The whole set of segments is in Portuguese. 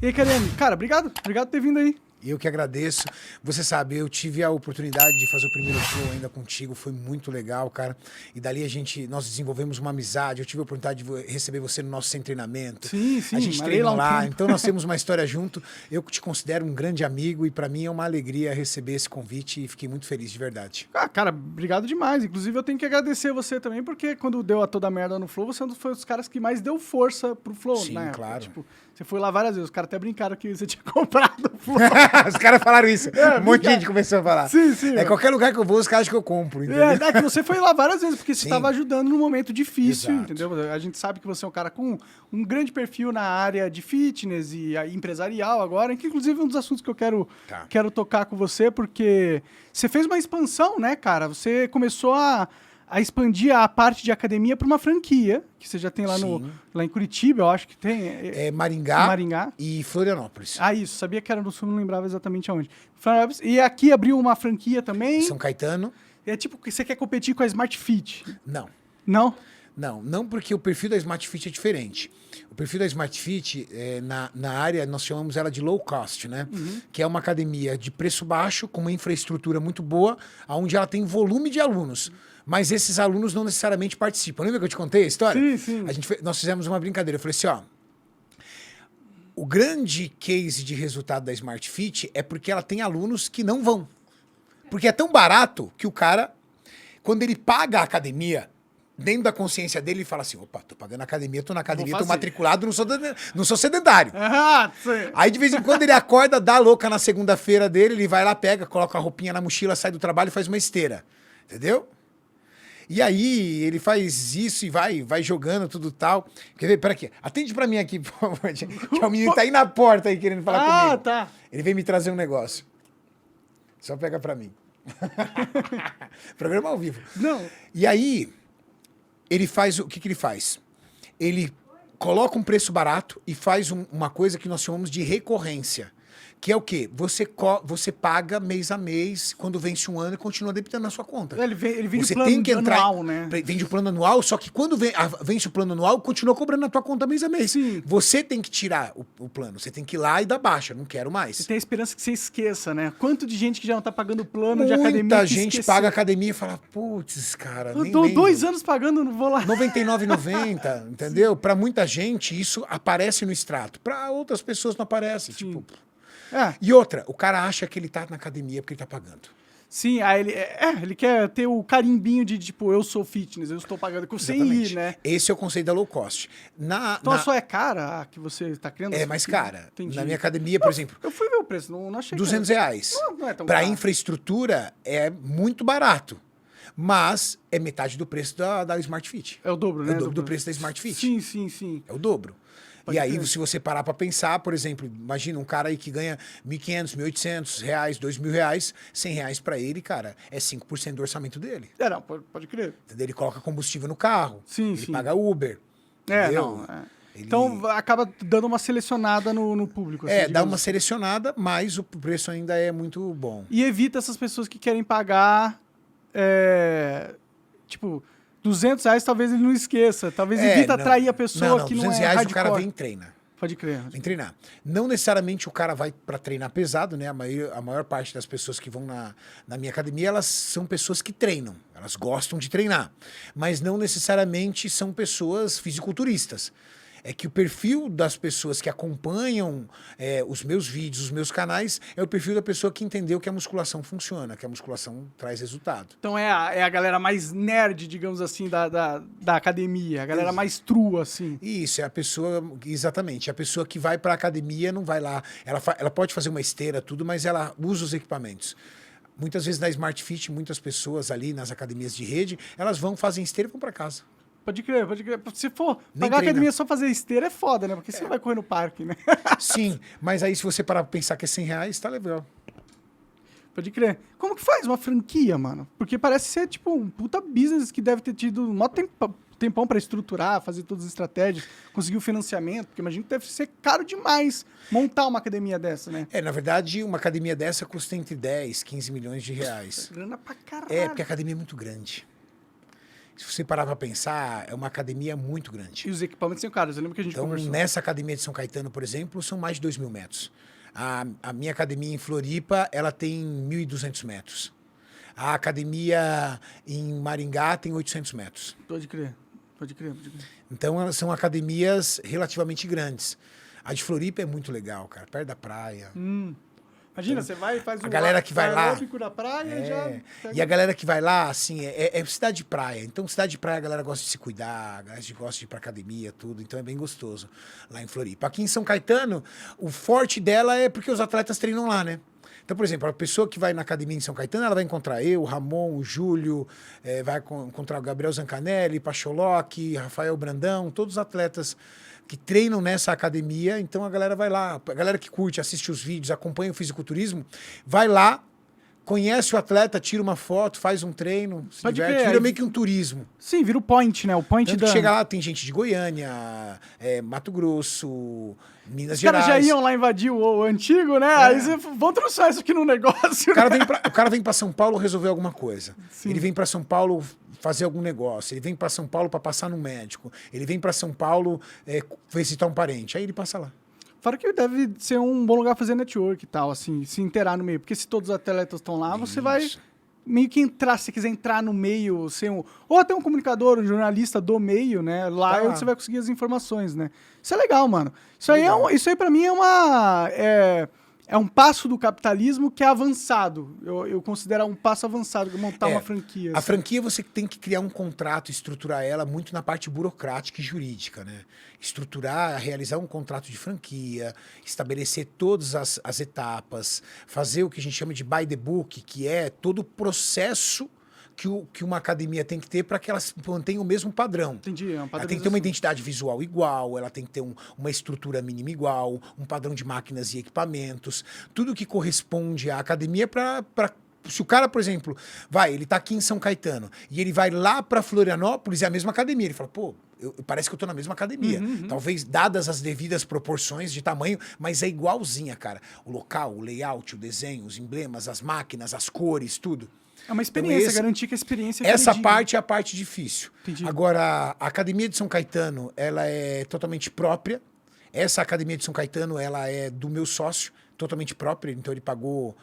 E aí, Kariane, cara, obrigado por ter vindo aí. Eu que agradeço. Você sabe, eu tive a oportunidade de fazer o primeiro flow ainda contigo, foi muito legal, cara. E dali nós desenvolvemos uma amizade. Eu tive a oportunidade de receber você no nosso sem treinamento. Sim, A gente malhei treinou lá um lá, tempo. então nós temos uma história junto. Eu te considero um grande amigo e pra mim é uma alegria receber esse convite e fiquei muito feliz de verdade. Ah, cara, obrigado demais. Inclusive, eu tenho que agradecer você também, porque quando deu a toda merda no Flow, você foi um dos caras que mais deu força pro Flow, Sim, né? claro. Tipo, você foi lá várias vezes. Os caras até brincaram que você tinha comprado o Flow. Os caras falaram isso. É, Um monte de gente começou a falar. Sim, sim. É qualquer lugar que eu vou, os caras acham que eu compro, entendeu? É que você foi lá várias vezes, porque você Sim. estava ajudando num momento difícil, Exato. entendeu? A gente sabe que você é um cara com um grande perfil na área de fitness e empresarial agora, que inclusive é um dos assuntos que eu quero tocar com você, porque você fez uma expansão, né, cara? Você começou a expandir a parte de academia para uma franquia, que você já tem lá, lá em Curitiba, eu acho que tem. É Maringá e Florianópolis. Ah, isso. Sabia que era no Sul, não lembrava exatamente aonde. Florianópolis. E aqui abriu uma franquia também. São Caetano. É tipo que você quer competir com a Smart Fit. Não. Não? Não porque o perfil da Smart Fit é diferente. O perfil da Smart Fit, na área, nós chamamos ela de low cost, né? Que é uma academia de preço baixo, com uma infraestrutura muito boa, onde ela tem volume de alunos. Mas esses alunos não necessariamente participam. Lembra que eu te contei a história? Sim. Nós fizemos uma brincadeira. Eu falei assim, ó, o grande case de resultado da Smart Fit é porque ela tem alunos que não vão. Porque é tão barato que o cara, quando ele paga a academia, dentro da consciência dele, ele fala assim, opa, tô pagando a academia, tô na academia, tô matriculado, não sou sedentário. Ah, sim. Aí de vez em quando ele acorda, dá louca na segunda-feira dele, ele vai lá, pega, coloca a roupinha na mochila, sai do trabalho e faz uma esteira. Entendeu? E aí ele faz isso e vai jogando tudo tal. Quer ver? Pera aqui. Atende pra mim aqui, por favor. Que o menino tá aí na porta aí querendo falar comigo. Ah, tá. Ele veio me trazer um negócio. Só pega pra mim. Programa ao vivo. Não. E aí, ele faz o que ele faz? Ele coloca um preço barato e faz uma coisa que nós chamamos de recorrência. Que é o quê? Você paga mês a mês, quando vence um ano e continua debitando na sua conta. Ele vende Você o plano tem que entrar, anual, né? Vende o plano anual, só que quando vence o plano anual, continua cobrando na tua conta mês a mês. Sim. Você tem que tirar o plano, você tem que ir lá e dar baixa, não quero mais. Você tem a esperança que você esqueça, né? Quanto de gente que já não tá pagando plano de academia Muita que gente esqueceu. paga academia e fala, putz, cara, Eu nem tô lembro. 2 anos pagando, não vou lá. R$ 99,90, entendeu? Para muita gente, isso aparece no extrato. Para outras pessoas não aparece. Sim. Tipo. É, E outra, o cara acha que ele tá na academia porque ele tá pagando. sim, aí ele quer ter o carimbinho de, tipo, eu sou fitness, eu estou pagando com sem ir, né? Esse é o conceito da low cost. Então a sua é cara, a que você tá criando? É mais cara. Entendi. Na minha academia, por exemplo, Eu fui ver o preço, não achei R$200. Não é tão Para caro. infraestrutura, é muito barato. Mas é metade do preço da Smart Fit. É o dobro, né? É o dobro do preço da Smart Fit. Sim. É o dobro. Pode E aí, crer. se você parar para pensar, por exemplo, imagina um cara aí que ganha R$1.500, R$1.800, R$2.000, R$100 para ele, cara, é 5% do orçamento dele. É, não, pode crer. Entendeu? Ele coloca combustível no carro, Sim, ele sim. paga Uber. É, entendeu? não. É. Ele- Então acaba dando uma selecionada no público. assim, dá digamos uma assim. selecionada, mas o preço ainda é muito bom. E evita essas pessoas que querem pagar, tipo, R$200, talvez ele não esqueça. Talvez evita atrair a pessoa que não é R$200 o cara hardcore. vem e treina. Pode crer. Vem treinar. Não necessariamente o cara vai para treinar pesado, né? A maior parte das pessoas que vão na minha academia, elas são pessoas que treinam. Elas gostam de treinar. Mas não necessariamente são pessoas fisiculturistas. É que o perfil das pessoas que acompanham os meus vídeos, os meus canais, é o perfil da pessoa que entendeu que a musculação funciona, que a musculação traz resultado. Então é a galera mais nerd, digamos assim, da academia. A galera mais true, assim. Isso, é a pessoa, exatamente, a pessoa que vai para a academia não vai lá, ela pode fazer uma esteira, tudo, mas ela usa os equipamentos. Muitas vezes na Smart Fit, muitas pessoas ali nas academias de rede, elas fazem esteira e vão para casa. Pode crer. Se for Nem pagar a treina. academia só fazer esteira é foda, né? Porque você não vai correr no parque, né? Sim, mas aí se você parar pra pensar que é R$100, tá legal. Pode crer. Como que faz uma franquia, mano? Porque parece ser, tipo, um puta business que deve ter tido um maior tempão pra estruturar, fazer todas as estratégias, conseguir o financiamento, porque imagino que deve ser caro demais montar uma academia dessa, né? Na verdade, uma academia dessa custa entre 10, 15 milhões de reais. Grana pra caralho. Porque a academia é muito grande. Se você parar para pensar, é uma academia muito grande. E os equipamentos são caros, eu lembro que a gente Então, conversou. nessa academia de São Caetano, por exemplo, são mais de 2.000 metros. A minha academia em Floripa, ela tem 1.200 metros. A academia em Maringá tem 800 metros. Pode crer, pode crer. Então, elas são academias relativamente grandes. A de Floripa é muito legal, cara, perto da praia. Imagina, você vai e faz A galera que vai lá... da praia e já... E a galera que vai lá, assim, é cidade de praia. Então, cidade de praia, a galera gosta de se cuidar, a galera gosta de ir pra academia, tudo. Então, é bem gostoso lá em Floripa. Aqui em São Caetano, o forte dela é porque os atletas treinam lá, né? Então, por exemplo, a pessoa que vai na academia em São Caetano, ela vai encontrar eu, o Ramon, o Júlio, vai encontrar o Gabriel Zancanelli, Pacholoc, Rafael Brandão, todos os atletas que treinam nessa academia. Então, a galera vai lá, a galera que curte, assiste os vídeos, acompanha o fisiculturismo, vai lá, conhece o atleta, tira uma foto, faz um treino, se diverte, vira meio que um turismo. Sim, vira o point, né? O point Tanto que chega lá, tem gente de Goiânia, Mato Grosso, Minas Os caras Gerais. já iam lá invadir o antigo, né? Aí você vão trouxer isso aqui no negócio. O cara vem pra São Paulo resolver alguma coisa. Sim. Ele vem pra São Paulo fazer algum negócio. Ele vem pra São Paulo pra passar no médico. Ele vem pra São Paulo visitar um parente. Aí ele passa lá. Fora que deve ser um bom lugar pra fazer network e tal, assim, se inteirar no meio. Porque se todos os atletas estão lá, você vai meio que entrar, se quiser entrar no meio, ser ou até um comunicador, um jornalista do meio, né? Lá é onde você vai conseguir as informações, né? Isso é legal, mano. Isso aí pra mim é um passo do capitalismo que é avançado. Eu considero um passo avançado, montar uma franquia. A franquia você tem que criar um contrato, estruturar ela muito na parte burocrática e jurídica, né? Estruturar, realizar um contrato de franquia, estabelecer todas as etapas, fazer o que a gente chama de by the book, que é todo o processo que uma academia tem que ter para que ela mantenha o mesmo padrão. Entendi. Ela tem que ter uma identidade visual igual, ela tem que ter uma estrutura mínima igual, um padrão de máquinas e equipamentos, tudo que corresponde à academia para... Se o cara, por exemplo, ele tá aqui em São Caetano e ele vai lá para Florianópolis, é a mesma academia. Ele fala, pô, parece que eu tô na mesma academia. Talvez dadas as devidas proporções de tamanho, mas é igualzinha, cara. O local, o layout, o desenho, os emblemas, as máquinas, as cores, tudo. É uma experiência, então, garantir que a experiência... Essa parte é a parte difícil. Entendi. Agora, a Academia de São Caetano, ela é totalmente própria. Essa Academia de São Caetano, ela é do meu sócio, totalmente própria. Então, ele pagou,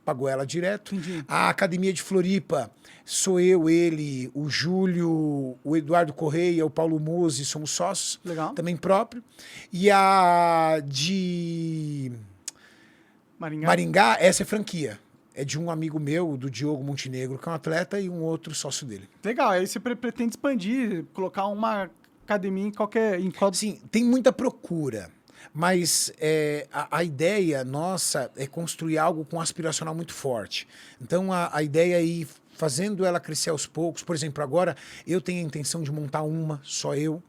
pagou ela direto. Entendi. A Academia de Floripa, sou eu, ele, o Júlio, o Eduardo Correia, o Paulo Mose, somos sócios. Legal. Também próprio. E a de Maringá, essa é franquia. É de um amigo meu, do Diogo Montenegro, que é um atleta, e um outro sócio dele. Legal, aí você pretende expandir, colocar uma academia em qual... Sim, tem muita procura, mas a ideia nossa é construir algo com aspiracional muito forte. Então, a ideia é ir fazendo ela crescer aos poucos. Por exemplo, agora eu tenho a intenção de montar só eu.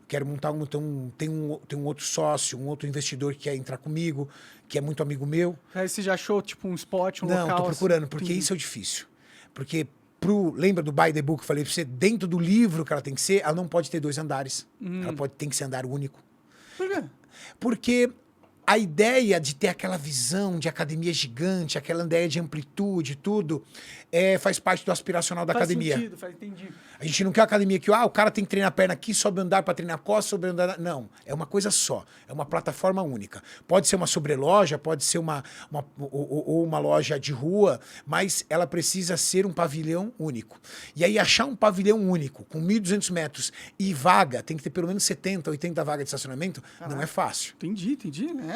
Quero montar então tem um outro sócio, um outro investidor que quer entrar comigo, que é muito amigo meu. Aí você já achou, tipo, um spot, local? Não, tô procurando, assim, porque isso é o difícil. Porque lembra do By the Book que eu falei pra você? Dentro do livro que ela tem que ser, ela não pode ter 2 andares. Ela tem que ser andar único. Por quê? Porque a ideia de ter aquela visão de academia gigante, aquela ideia de amplitude, tudo, faz parte do aspiracional da academia. Faz sentido, entendi. A gente não quer uma academia que o cara tem que treinar a perna aqui, sobe andar para treinar a costa, sobe andar... Não, é uma coisa só. É uma plataforma única. Pode ser uma sobreloja, pode ser uma loja de rua, mas ela precisa ser um pavilhão único. E aí achar um pavilhão único, com 1.200 metros e vaga, tem que ter pelo menos 70, 80 vagas de estacionamento, não é fácil. Entendi.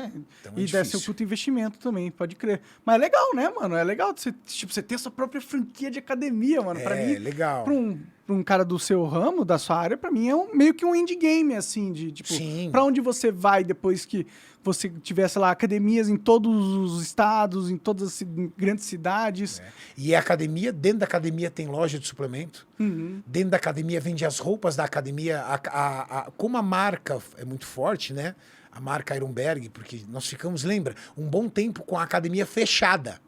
Então E deve ser um puto investimento também, pode crer. Mas é legal, né, mano? É legal você ter a sua própria franquia de academia, mano. Pra mim, legal. Pra um cara do seu ramo, da sua área, pra mim é meio que um endgame, assim, de tipo, Sim. Pra onde você vai depois que você tivesse lá academias em todos os estados, em todas as grandes cidades. E a academia, dentro da academia tem loja de suplemento. Dentro da academia vende as roupas da academia. Como a marca é muito forte, né? A marca Ironberg, porque nós ficamos, lembra, um bom tempo com a academia fechada.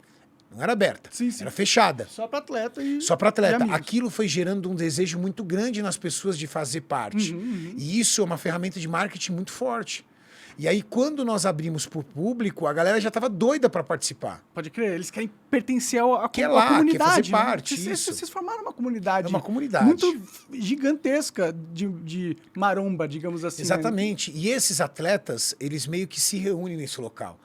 Não era aberta, era fechada. Só para atleta e... Só para atleta. Aquilo foi gerando um desejo muito grande nas pessoas de fazer parte. E isso é uma ferramenta de marketing muito forte. E aí, quando nós abrimos pro público, a galera já tava doida para participar. Pode crer, eles querem pertencer à comunidade. Quer fazer né? parte, Vocês formaram uma comunidade. É uma comunidade. Muito gigantesca de maromba, digamos assim. Exatamente. Né? E esses atletas, eles meio que se reúnem nesse local.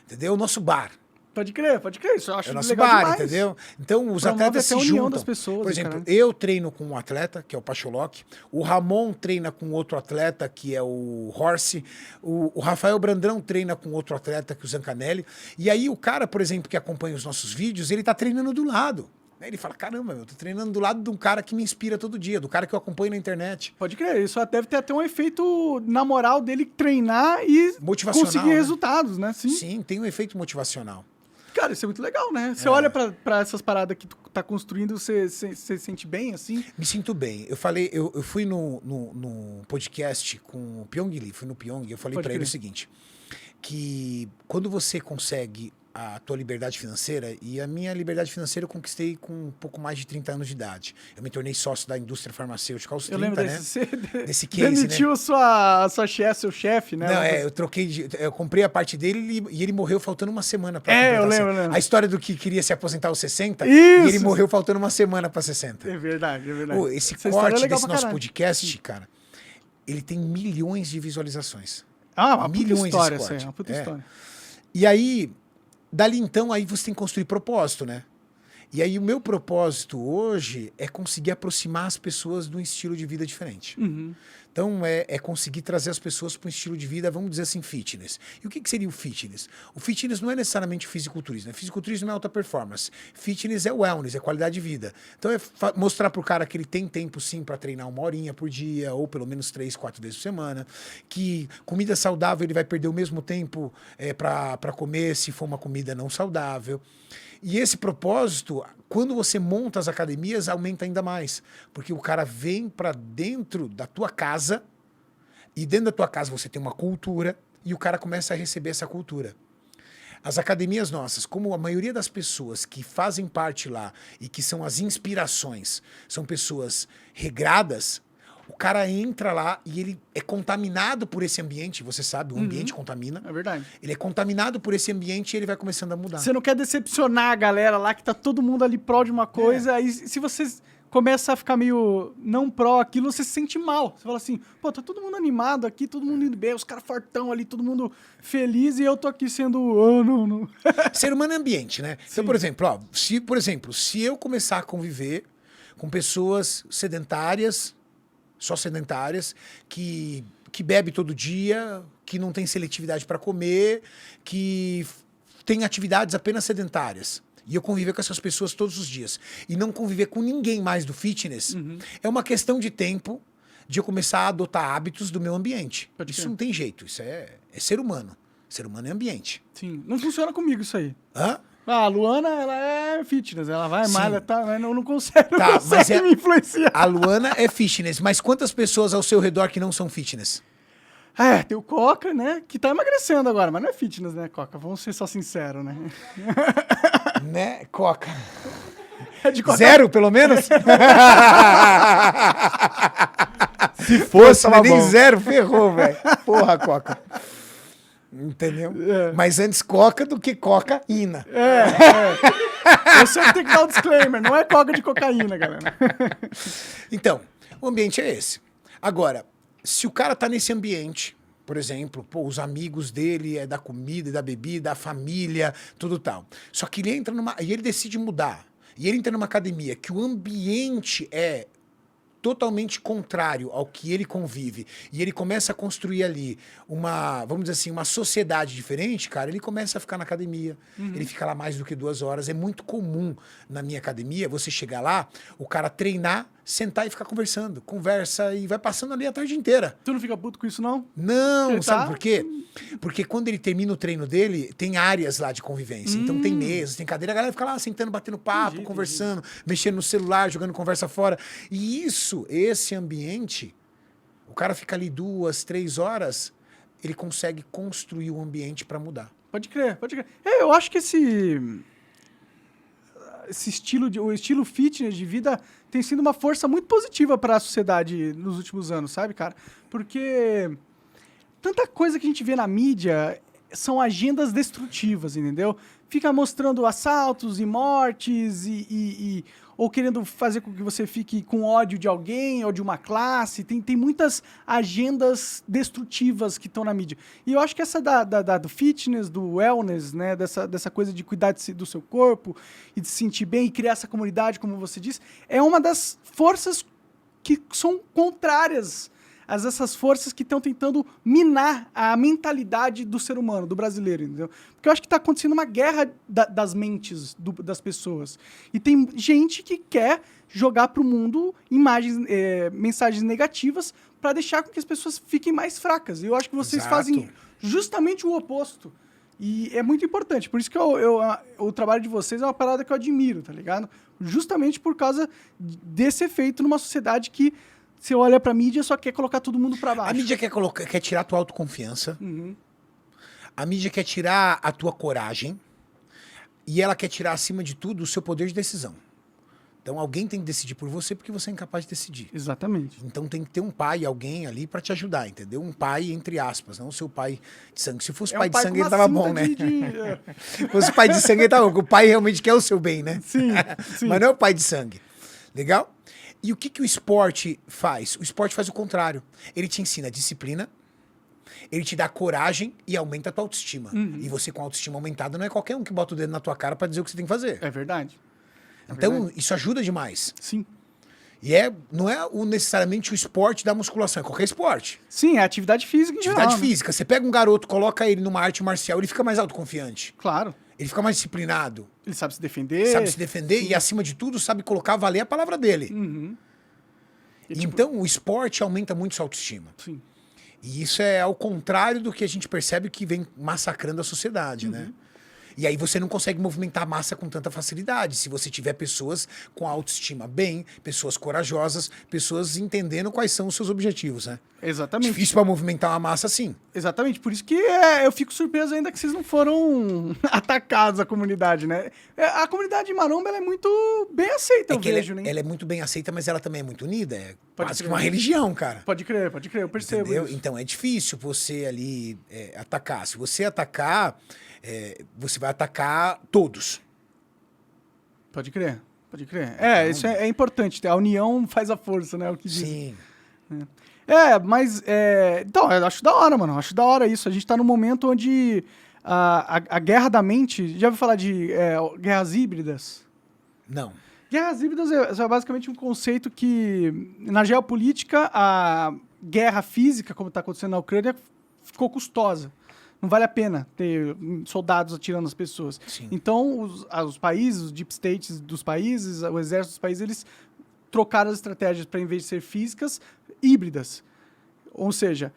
Entendeu? O nosso bar. Pode crer. Isso eu acho é o nosso legal bar, demais. Entendeu? Então, os Promove atletas até a se união juntam. das pessoas, por exemplo, cara. eu treino com um atleta, que é o Pacholoc. O Ramon treina com outro atleta, que é o Horse. O Rafael Brandão treina com outro atleta, que é o Zancanelli. E aí, o cara, por exemplo, que acompanha os nossos vídeos, ele tá treinando do lado. Ele fala, caramba, eu tô treinando do lado de um cara que me inspira todo dia, do cara que eu acompanho na internet. Pode crer, isso deve ter até um efeito na moral dele treinar e conseguir resultados, né? Sim, tem um efeito motivacional. Cara, isso é muito legal, né? Você olha pra essas paradas que tu tá construindo, você se sente bem, assim? Me sinto bem. Eu fui no podcast com o Pyong Lee, fui no Pyong, e eu falei pra ele o seguinte, que quando você consegue a tua liberdade financeira, e a minha liberdade financeira eu conquistei com um pouco mais de 30 anos de idade. Eu me tornei sócio da indústria farmacêutica aos 30, eu lembro né? Desse case, demitiu seu chefe, né? Não, eu comprei a parte dele e ele morreu faltando uma semana pra completar. Eu lembro. A história do que queria se aposentar aos 60, Isso. E ele morreu faltando uma semana pra 60. É verdade. Esse corte desse nosso podcast, cara, ele tem milhões de visualizações. Uma milhões puta história, essa aí, uma puta história. E aí, dali então, aí você tem que construir propósito, né? E aí o meu propósito hoje é conseguir aproximar as pessoas de um estilo de vida diferente. Uhum. Então, é conseguir trazer as pessoas para um estilo de vida, vamos dizer assim, fitness. E o que seria o fitness? O fitness não é necessariamente fisiculturismo. Fisiculturismo é alta performance. Fitness é wellness, é qualidade de vida. Então, é mostrar para o cara que ele tem tempo, sim, para treinar 1 horinha por dia, ou pelo menos 3, 4 vezes por semana. Que comida saudável ele vai perder o mesmo tempo para comer se for uma comida não saudável. E esse propósito, quando você monta as academias, aumenta ainda mais. Porque o cara vem para dentro da tua casa, e dentro da tua casa você tem uma cultura, e o cara começa a receber essa cultura. As academias nossas, como a maioria das pessoas que fazem parte lá, e que são as inspirações, são pessoas regradas, o cara entra lá e ele é contaminado por esse ambiente, você sabe, o ambiente contamina. É verdade. Ele é contaminado por esse ambiente e ele vai começando a mudar. Você não quer decepcionar a galera lá, que tá todo mundo ali pró de uma coisa, aí se você começa a ficar meio não pró aquilo, você se sente mal. Você fala assim, pô, tá todo mundo animado aqui, todo mundo indo bem, os caras fartão ali, todo mundo feliz, e eu tô aqui sendo, não. Ser humano é ambiente, né? Sim. Então, se eu começar a conviver com pessoas sedentárias, só sedentárias, que bebe todo dia, que não tem seletividade para comer, que tem atividades apenas sedentárias. E eu conviver com essas pessoas todos os dias. E não conviver com ninguém mais do fitness, é uma questão de tempo de eu começar a adotar hábitos do meu ambiente. Isso não tem jeito, isso é ser humano. Ser humano é ambiente. Sim, não funciona comigo isso aí. Hã? A Luana, ela é fitness, ela vai, malha, tá, mas não consegue, mas me influenciar. A Luana é fitness, mas quantas pessoas ao seu redor que não são fitness? Tem o Coca, né, que tá emagrecendo agora, mas não é fitness, né, Coca? Vamos ser só sinceros, né? Né, Coca? É de Coca. 0, pelo menos? Se fosse, nem bom. 0, ferrou, velho. Porra, Coca. Entendeu? Mas antes coca do que cocaína. Eu sempre tenho que dar um disclaimer, não é coca de cocaína, galera. Então, o ambiente é esse. Agora, se o cara tá nesse ambiente, por exemplo, os amigos dele é da comida, da bebida, a família, tudo tal. Só que ele entra e ele decide mudar. E ele entra numa academia que o ambiente é totalmente contrário ao que ele convive, e ele começa a construir ali vamos dizer assim, uma sociedade diferente, cara, ele começa a ficar na academia, ele fica lá mais do que 2 horas. É muito comum na minha academia, você chegar lá, o cara treinar, sentar e ficar conversando, conversa e vai passando ali a tarde inteira. Tu não fica puto com isso, não? Não, sabe por quê? Porque quando ele termina o treino dele, tem áreas lá de convivência, então tem mesas, tem cadeira, a galera fica lá sentando, batendo papo, conversando, mexendo no celular, jogando conversa fora, e esse ambiente, o cara fica ali 2, 3 horas, ele consegue construir o ambiente para mudar. Pode crer. Eu acho que esse o estilo fitness de vida tem sido uma força muito positiva para a sociedade nos últimos anos, sabe, cara? Porque tanta coisa que a gente vê na mídia são agendas destrutivas, entendeu? Fica mostrando assaltos e mortes ou querendo fazer com que você fique com ódio de alguém ou de uma classe. Tem muitas agendas destrutivas que estão na mídia. E eu acho que essa do fitness, do wellness, né? Dessa coisa de cuidar do seu corpo e de se sentir bem e criar essa comunidade, como você disse, é uma das forças que são contrárias a essas forças que estão tentando minar a mentalidade do ser humano, do brasileiro, entendeu? Porque eu acho que está acontecendo uma guerra das mentes das pessoas. E tem gente que quer jogar para o mundo mensagens negativas para deixar com que as pessoas fiquem mais fracas. E eu acho que vocês fazem justamente o oposto. E é muito importante. Por isso que o trabalho de vocês é uma parada que eu admiro, tá ligado? Justamente por causa desse efeito numa sociedade que você olha pra mídia e só quer colocar todo mundo pra baixo. A mídia quer tirar a tua autoconfiança. A mídia quer tirar a tua coragem. E ela quer tirar, acima de tudo, o seu poder de decisão. Então alguém tem que decidir por você porque você é incapaz de decidir. Exatamente. Então tem que ter um pai, alguém ali pra te ajudar, entendeu? Um pai, entre aspas, não o seu pai de sangue. Se fosse pai de sangue, ele tava bom, né? Se fosse pai de sangue, ele tava bom. O pai realmente quer o seu bem, né? Sim, sim. Mas não é o pai de sangue. Legal? E o que o esporte faz? O esporte faz o contrário. Ele te ensina disciplina, ele te dá coragem e aumenta a tua autoestima. E você com a autoestima aumentada não é qualquer um que bota o dedo na tua cara pra dizer o que você tem que fazer. É verdade. Então, isso ajuda demais. Sim. E não é necessariamente o esporte da musculação, é qualquer esporte. Sim, é atividade física em geral. Atividade física. Você pega um garoto, coloca ele numa arte marcial, ele fica mais autoconfiante. Claro. Ele fica mais disciplinado. Ele sabe se defender. Sabe se defender e, acima de tudo, sabe colocar, valer a palavra dele. Então, o esporte aumenta muito sua autoestima. Sim. E isso é ao contrário do que a gente percebe que vem massacrando a sociedade, né? E aí você não consegue movimentar a massa com tanta facilidade. Se você tiver pessoas com a autoestima bem, pessoas corajosas, pessoas entendendo quais são os seus objetivos, né? Exatamente. Difícil para movimentar uma massa assim. Exatamente. Por isso que eu fico surpreso ainda que vocês não foram atacados, a comunidade, né? A comunidade maromba ela é muito bem aceita, eu vejo, né? Ela é muito bem aceita, mas ela também é muito unida. É quase que crer. uma religião, cara. Pode crer, eu percebo. Entendeu? Isso. Então é difícil você ali atacar. Se você atacar, você vai atacar todos. Pode crer. Isso é importante. A união faz a força, né? O que diz. Sim. Mas... então, eu acho da hora, mano. Acho da hora isso. A gente tá num momento onde a guerra da mente... Já ouviu falar de guerras híbridas? Não. Guerras híbridas é basicamente um conceito que, na geopolítica, a guerra física, como está acontecendo na Ucrânia, ficou custosa. Não vale a pena ter soldados atirando as pessoas. Sim. Então, os países, os deep states dos países, o exército dos países, eles trocaram as estratégias para, em vez de ser físicas, híbridas. Ou seja,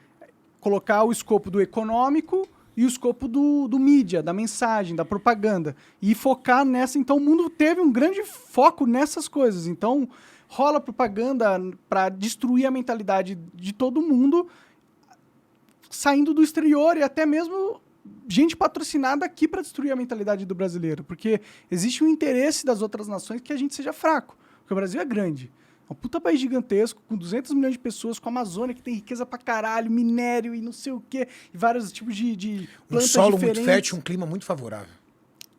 colocar o escopo do econômico e o escopo do mídia, da mensagem, da propaganda. E focar nessa. Então, o mundo teve um grande foco nessas coisas. Então, rola propaganda para destruir a mentalidade de todo mundo, saindo do exterior e até mesmo gente patrocinada aqui para destruir a mentalidade do brasileiro. Porque existe um interesse das outras nações que a gente seja fraco. Porque o Brasil é grande. É um puta país gigantesco, com 200 milhões de pessoas, com a Amazônia, que tem riqueza pra caralho, minério e não sei o quê, e vários tipos de plantas um solo diferentes. muito fértil, um clima muito favorável.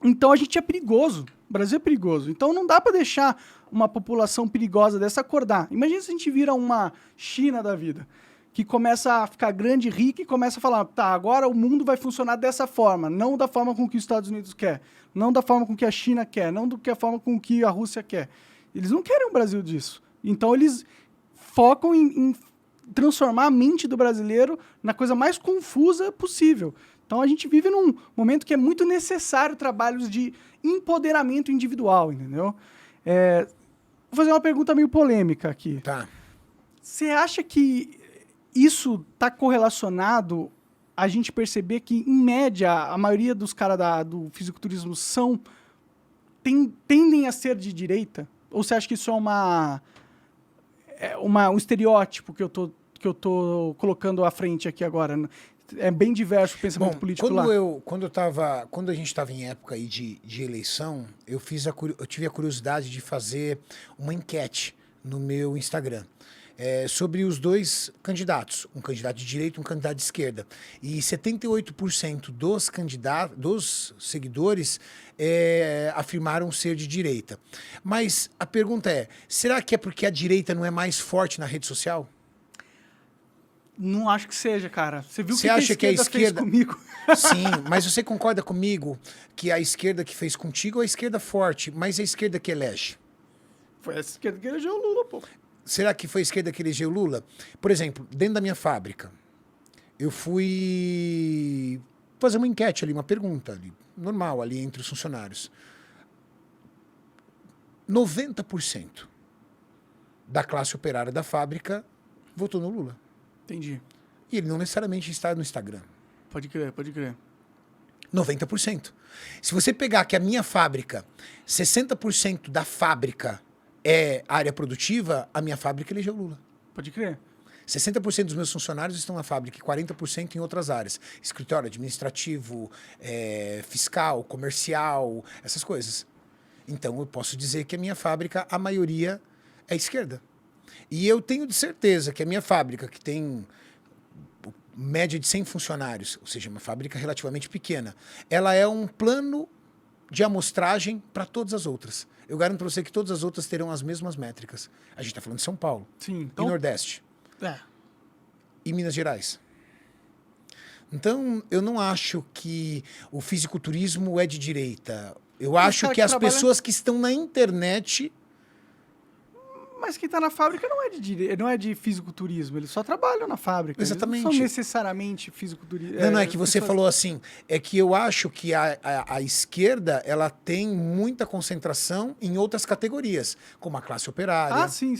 Então a gente é perigoso. O Brasil é perigoso. Então não dá pra deixar uma população perigosa dessa acordar. Imagina se a gente vira uma China da vida, que começa a ficar grande, rica e começa a falar, tá, agora o mundo vai funcionar dessa forma, não da forma com que os Estados Unidos quer, não da forma com que a China quer, não da forma com que a Rússia quer. Eles não querem um Brasil disso. Então eles focam em transformar a mente do brasileiro na coisa mais confusa possível. Então a gente vive num momento que é muito necessário trabalhos de empoderamento individual, entendeu? Vou fazer uma pergunta meio polêmica aqui. Tá. Você acha que isso está correlacionado a gente perceber que, em média, a maioria dos caras do fisiculturismo tendem a ser de direita? Ou você acha que isso é um estereótipo que eu tô colocando à frente aqui agora? É bem diverso o pensamento político lá. Quando a gente estava em época aí de eleição, eu tive a curiosidade de fazer uma enquete no meu Instagram. sobre os dois candidatos, um candidato de direita e um candidato de esquerda. E 78% dos seguidores afirmaram ser de direita. Mas a pergunta é, será que é porque a direita não é mais forte na rede social? Não acho que seja, cara. Você viu o Você que a acha que a esquerda fez comigo? Sim, mas você concorda comigo que a esquerda que fez contigo é a esquerda forte, mas é a esquerda que elege? Foi a esquerda que elegeu o Lula, pô. Será que foi a esquerda que elegeu o Lula? Por exemplo, dentro da minha fábrica, eu fui fazer uma enquete ali, uma pergunta ali, normal ali entre os funcionários. 90% da classe operária da fábrica votou no Lula. Entendi. E ele não necessariamente está no Instagram. Pode crer, pode crer. 90%. Se você pegar que a minha fábrica, 60% da fábrica é área produtiva, a minha fábrica elegeu Lula. Pode crer. 60% dos meus funcionários estão na fábrica e 40% em outras áreas. Escritório administrativo, fiscal, comercial, essas coisas. Então, eu posso dizer que a minha fábrica, a maioria é esquerda. E eu tenho de certeza que a minha fábrica, que tem média de 100 funcionários, ou seja, uma fábrica relativamente pequena, ela é um plano de amostragem para todas as outras. Eu garanto para você que todas as outras terão as mesmas métricas. A gente está falando de São Paulo, Sim, então... e Nordeste, e Minas Gerais. Então, eu não acho que o fisiculturismo é de direita. Eu acho que as pessoas que estão na internet... Mas quem está na fábrica não é de fisiculturismo, eles só trabalham na fábrica. Exatamente. Eles não são necessariamente fisiculturistas. Não, é que você falou assim, é que eu acho que a esquerda, ela tem muita concentração em outras categorias, como a classe operária. Ah, sim.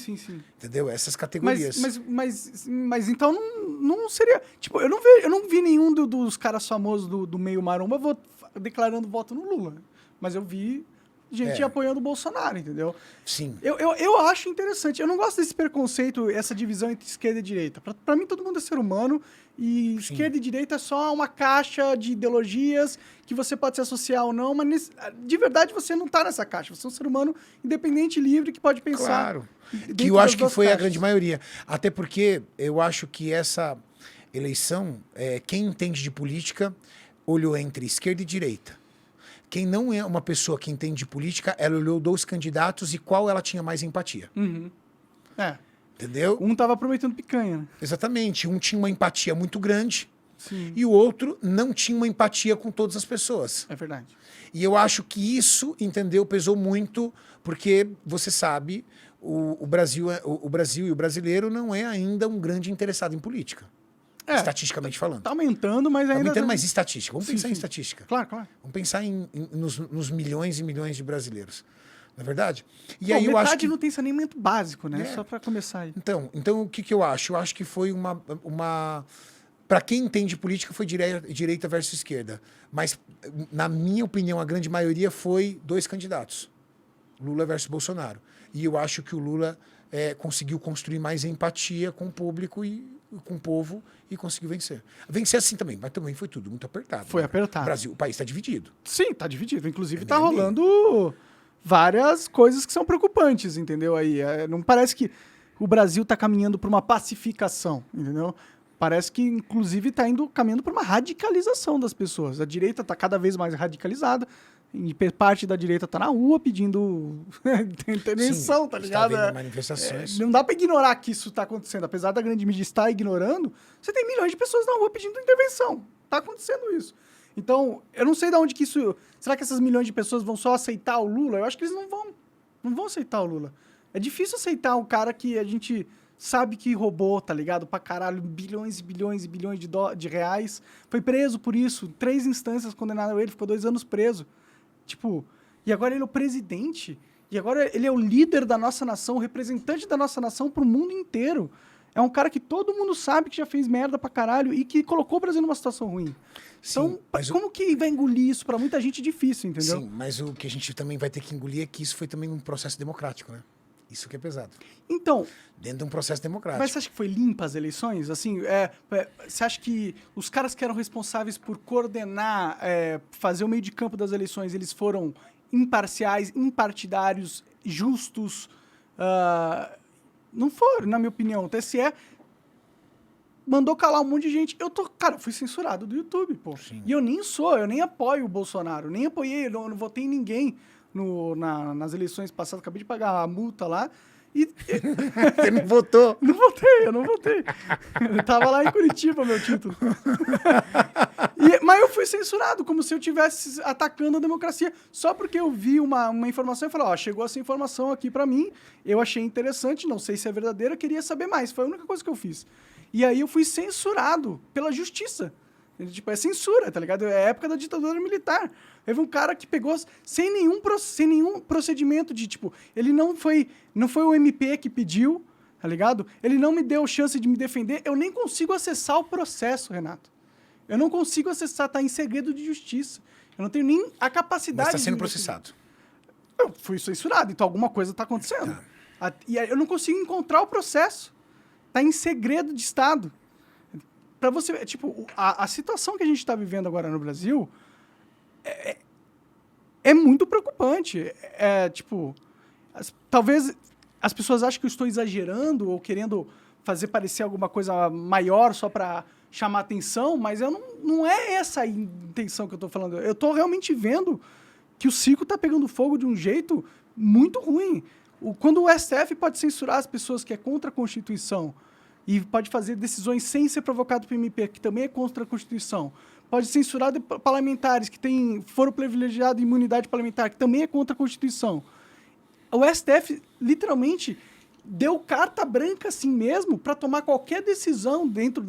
Entendeu? Essas categorias. Mas então não seria... Tipo, eu não vi nenhum dos caras famosos do meio maromba declarando voto no Lula. Mas eu vi... gente apoiando o Bolsonaro, entendeu? Sim. Eu acho interessante. Eu não gosto desse preconceito, essa divisão entre esquerda e direita. Pra mim, todo mundo é ser humano e Sim. esquerda e direita é só uma caixa de ideologias que você pode se associar ou não, mas de verdade você não tá nessa caixa. Você é um ser humano independente e livre que pode pensar. Claro. Que eu acho que foi a grande maioria. Até porque eu acho que essa eleição, quem entende de política, olhou entre esquerda e direita. Quem não é uma pessoa que entende de política, ela olhou 2 candidatos e qual ela tinha mais empatia. Uhum. Entendeu? Um tava aproveitando picanha, né? Exatamente. Um tinha uma empatia muito grande. Sim. E o outro não tinha uma empatia com todas as pessoas. É verdade. E eu acho que isso, entendeu, pesou muito, porque você sabe, o Brasil e o brasileiro não é ainda um grande interessado em política. Estatisticamente falando. Tá aumentando, mas ainda... Tá aumentando, mas estatística. Vamos pensar em estatística. Claro. Vamos pensar nos milhões e milhões de brasileiros. Não é verdade? E aí eu acho que não tem saneamento básico, né? Só para começar aí. Então, o que eu acho? Eu acho que foi uma... Para quem entende política, foi direita versus esquerda. Mas, na minha opinião, a grande maioria foi 2 candidatos. Lula versus Bolsonaro. E eu acho que o Lula conseguiu construir mais empatia com o público e com o povo e conseguiu vencer. Vencer assim também, mas também foi tudo muito apertado. Foi apertado. O país está dividido. Sim, está dividido. Inclusive, está rolando várias coisas que são preocupantes, entendeu? Aí, não parece que o Brasil está caminhando para uma pacificação, entendeu? Parece que, inclusive, está caminhando para uma radicalização das pessoas. A direita está cada vez mais radicalizada. E parte da direita tá na rua pedindo intervenção, tá ligado? Está havendo manifestações. Não dá pra ignorar que isso tá acontecendo. Apesar da grande mídia estar ignorando, você tem milhões de pessoas na rua pedindo intervenção. Tá acontecendo isso. Então, eu não sei de onde que isso... Será que essas milhões de pessoas vão só aceitar o Lula? Eu acho que eles não vão aceitar o Lula. É difícil aceitar um cara que a gente sabe que roubou, tá ligado? Pra caralho, bilhões e bilhões e bilhões de reais. Foi preso por isso. 3 instâncias condenaram ele, ficou 2 anos preso. Tipo, e agora ele é o presidente, e agora ele é o líder da nossa nação, o representante da nossa nação pro mundo inteiro. É um cara que todo mundo sabe que já fez merda pra caralho e que colocou o Brasil numa situação ruim. Sim, então, como que vai engolir isso? Pra muita gente é difícil, entendeu? Sim, mas o que a gente também vai ter que engolir é que isso foi também um processo democrático, né? Isso que é pesado. Então... Dentro de um processo democrático. Mas você acha que foi limpa as eleições? Assim, você acha que os caras que eram responsáveis por coordenar, fazer o meio de campo das eleições, eles foram imparciais, impartidários, justos? Não foram, na minha opinião. O TSE mandou calar um monte de gente. Cara, eu fui censurado do YouTube, pô. Sim. E eu nem apoio o Bolsonaro, nem apoiei, eu não votei em ninguém nas eleições passadas, acabei de pagar a multa lá. Você não votou? Eu não votei. Eu tava lá em Curitiba, meu título. Mas eu fui censurado, como se eu estivesse atacando a democracia. Só porque eu vi uma informação e falei, ó, chegou essa informação aqui pra mim, eu achei interessante, não sei se é verdadeira, queria saber mais. Foi a única coisa que eu fiz. E aí eu fui censurado pela justiça. Tipo, é censura, tá ligado? É a época da ditadura militar. Teve um cara que pegou sem nenhum procedimento de, tipo, ele não foi o MP que pediu, tá ligado? Ele não me deu chance de me defender. Eu nem consigo acessar o processo, Renato. Eu não consigo acessar, tá em segredo de justiça. Eu não tenho nem a capacidade de... Mas está sendo processado. Eu fui censurado, então alguma coisa tá acontecendo. E aí eu não consigo encontrar o processo. Tá em segredo de Estado. Pra você ver, tipo, a situação que a gente está vivendo agora no Brasil é muito preocupante. Tipo, talvez as pessoas achem que eu estou exagerando ou querendo fazer parecer alguma coisa maior só para chamar atenção, mas não é essa a intenção que eu estou falando. Eu estou realmente vendo que o circo está pegando fogo de um jeito muito ruim. Quando o STF pode censurar as pessoas que é contra a Constituição e pode fazer decisões sem ser provocado pelo MP, que também é contra a Constituição, pode censurar parlamentares que têm foro privilegiado e imunidade parlamentar, que também é contra a Constituição. O STF, literalmente, deu carta branca assim mesmo para tomar qualquer decisão dentro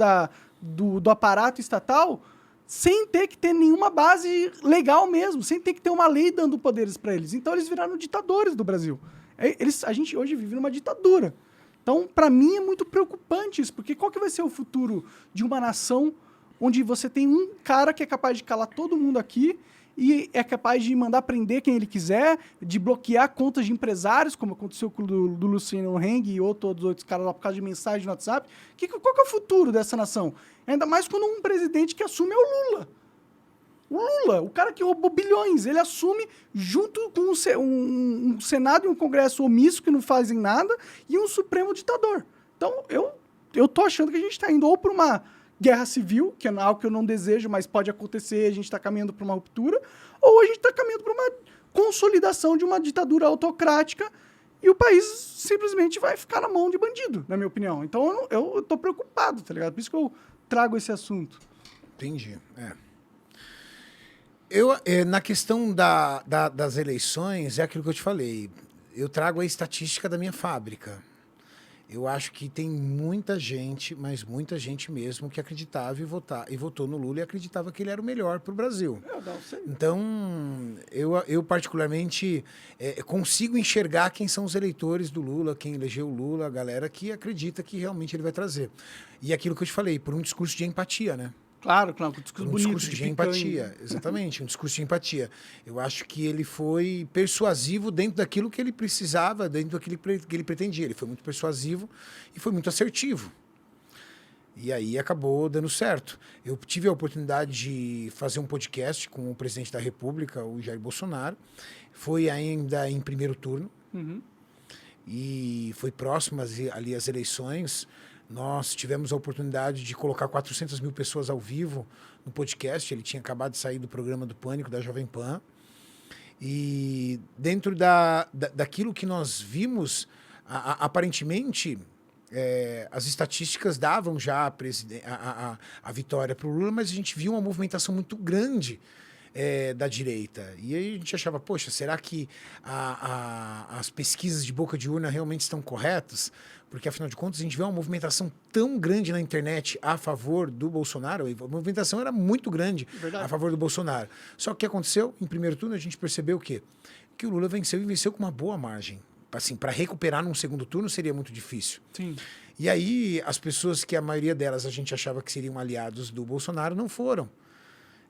do aparato estatal sem ter que ter nenhuma base legal mesmo, sem ter que ter uma lei dando poderes para eles. Então, eles viraram ditadores do Brasil. A gente hoje vive numa ditadura. Então, para mim, é muito preocupante isso, porque qual que vai ser o futuro de uma nação onde você tem um cara que é capaz de calar todo mundo aqui e é capaz de mandar prender quem ele quiser, de bloquear contas de empresários, como aconteceu com o do Luciano Heng e todos os outros caras lá por causa de mensagem no WhatsApp? Qual que é o futuro dessa nação? Ainda mais quando um presidente que assume é o Lula. O Lula, o cara que roubou bilhões, ele assume junto com um Senado e um Congresso omisso que não fazem nada e um Supremo ditador. Então, eu tô achando que a gente está indo ou para uma guerra civil, que é algo que eu não desejo, mas pode acontecer, a gente está caminhando para uma ruptura, ou a gente está caminhando para uma consolidação de uma ditadura autocrática e o país simplesmente vai ficar na mão de bandido, na minha opinião. Então, eu tô preocupado, tá ligado? Por isso que eu trago esse assunto. Entendi, na questão das eleições, é aquilo que eu te falei. Eu trago a estatística da minha fábrica. Eu acho que tem muita gente, mas muita gente mesmo, que acreditava e votou no Lula e acreditava que ele era o melhor para o Brasil. Eu não sei. Então, eu particularmente consigo enxergar quem são os eleitores do Lula, quem elegeu o Lula, a galera que acredita que realmente ele vai trazer. E aquilo que eu te falei, por um discurso de empatia, né? Claro, um discurso bonito. Um discurso de empatia, exatamente, um discurso de empatia. Eu acho que ele foi persuasivo dentro daquilo que ele precisava, dentro daquilo que ele pretendia. Ele foi muito persuasivo e foi muito assertivo. E aí acabou dando certo. Eu tive a oportunidade de fazer um podcast com o presidente da República, o Jair Bolsonaro. Foi ainda em primeiro turno. Uhum. E foi próximo ali às eleições. Nós tivemos a oportunidade de colocar 400 mil pessoas ao vivo no podcast. Ele tinha acabado de sair do programa do Pânico, da Jovem Pan. E dentro daquilo que nós vimos, aparentemente, as estatísticas davam já a vitória para o Lula, mas a gente viu uma movimentação muito grande da direita. E aí a gente achava, poxa, será que as pesquisas de boca de urna realmente estão corretas? Porque, afinal de contas, a gente vê uma movimentação tão grande na internet a favor do Bolsonaro. A movimentação era muito grande a favor do Bolsonaro. Só que o que aconteceu? Em primeiro turno, a gente percebeu o quê? Que o Lula venceu e venceu com uma boa margem. Assim, para recuperar num segundo turno seria muito difícil. Sim. E aí, as pessoas que a maioria delas a gente achava que seriam aliados do Bolsonaro não foram.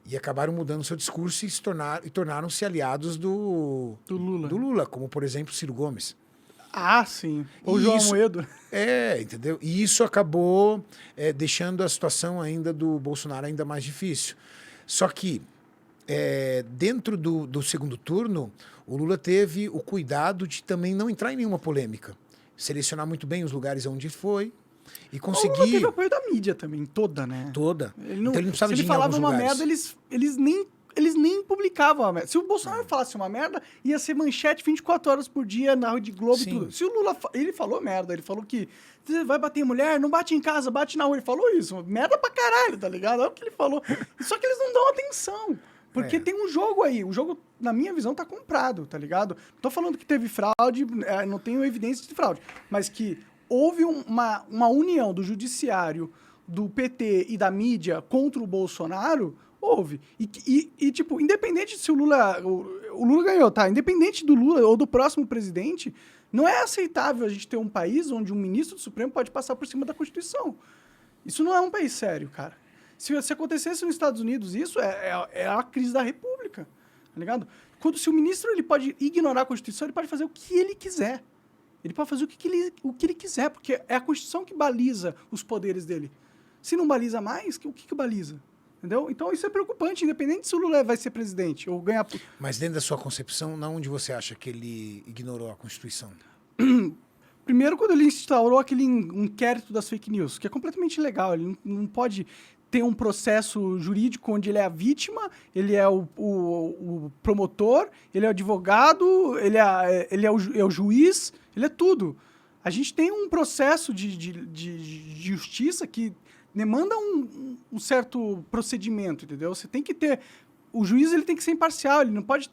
E acabaram mudando seu discurso e tornaram-se aliados do Lula, como, por exemplo, Ciro Gomes. Ah, sim. Ou João Amoedo. Entendeu? E isso acabou deixando a situação ainda do Bolsonaro ainda mais difícil. Só que, dentro do segundo turno, o Lula teve o cuidado de também não entrar em nenhuma polêmica. selecionar muito bem os lugares onde foi e O conseguir... Lula teve apoio da mídia também, toda, né? Toda. Ele não, Então ele não precisava se de ele ir em falava alguns uma lugares. merda, eles nem publicavam a merda. Se o Bolsonaro falasse uma merda, ia ser manchete 24 horas por dia na Rede Globo e Sim. tudo. Se o Lula... Ele falou merda, ele falou que você vai bater em mulher, não bate em casa, bate na rua. Ele falou isso. Merda pra caralho, tá ligado? É o que ele falou. Só que eles não dão atenção. Porque tem um jogo aí. O jogo, na minha visão, tá comprado, tá ligado? Não tô falando que teve fraude, não tenho evidência de fraude. Mas que houve uma união do judiciário, do PT e da mídia contra o Bolsonaro, houve. E tipo, independente se o Lula... O Lula ganhou, tá? Independente do Lula ou do próximo presidente, não é aceitável a gente ter um país onde um ministro do Supremo pode passar por cima da Constituição. Isso não é um país sério, cara. Se acontecesse nos Estados Unidos isso, é a crise da República, tá ligado? Se o ministro ele pode ignorar a Constituição, ele pode fazer o que ele quiser. Ele pode fazer o que ele quiser, porque é a Constituição que baliza os poderes dele. Se não baliza mais, o que baliza? Entendeu? Então isso é preocupante, independente se o Lula vai ser presidente ou ganhar... Mas dentro da sua concepção, na onde você acha que ele ignorou a Constituição? Primeiro, quando ele instaurou aquele inquérito das fake news, que é completamente ilegal. Ele não pode ter um processo jurídico onde ele é a vítima, ele é o promotor, ele é o advogado, ele é o juiz, ele é tudo. A gente tem um processo de justiça que demanda um certo procedimento, entendeu? Você tem que ter... O juiz ele tem que ser imparcial, ele não pode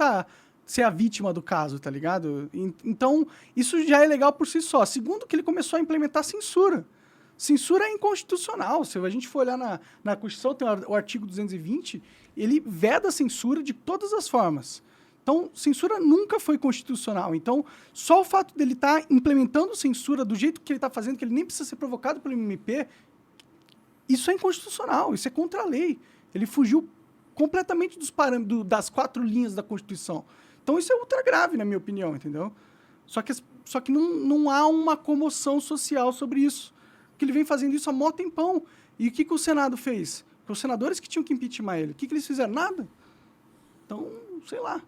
ser a vítima do caso, tá ligado? Então, isso já é legal por si só. Segundo, que ele começou a implementar censura. Censura é inconstitucional. Se a gente for olhar na Constituição, tem o artigo 220, ele veda a censura de todas as formas. Então, censura nunca foi constitucional. Então, só o fato dele estar implementando censura do jeito que ele está fazendo, que ele nem precisa ser provocado pelo MP, isso é inconstitucional, isso é contra a lei. Ele fugiu completamente dos parâmetros, das 4 linhas da Constituição. Então, isso é ultra grave, na minha opinião, entendeu? Só que não há uma comoção social sobre isso. Porque ele vem fazendo isso há mó tempão. E o que o Senado fez? Os senadores que tinham que impeachment ele, o que eles fizeram? Nada. Então, sei lá.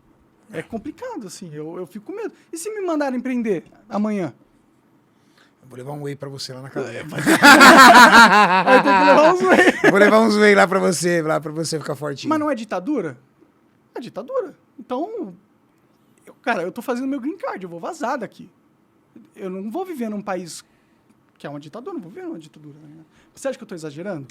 É complicado, assim. Eu fico com medo. E se me mandarem prender amanhã? Eu vou levar um whey pra você lá na casa. Vai ter que levar uns whey. Vou levar uns whey lá pra você ficar fortinho. Mas não é ditadura? É ditadura. Então, cara, eu tô fazendo meu green card, eu vou vazar daqui. Eu não vou viver num país que é uma ditadura, não vou viver numa ditadura. Né? Você acha que eu tô exagerando?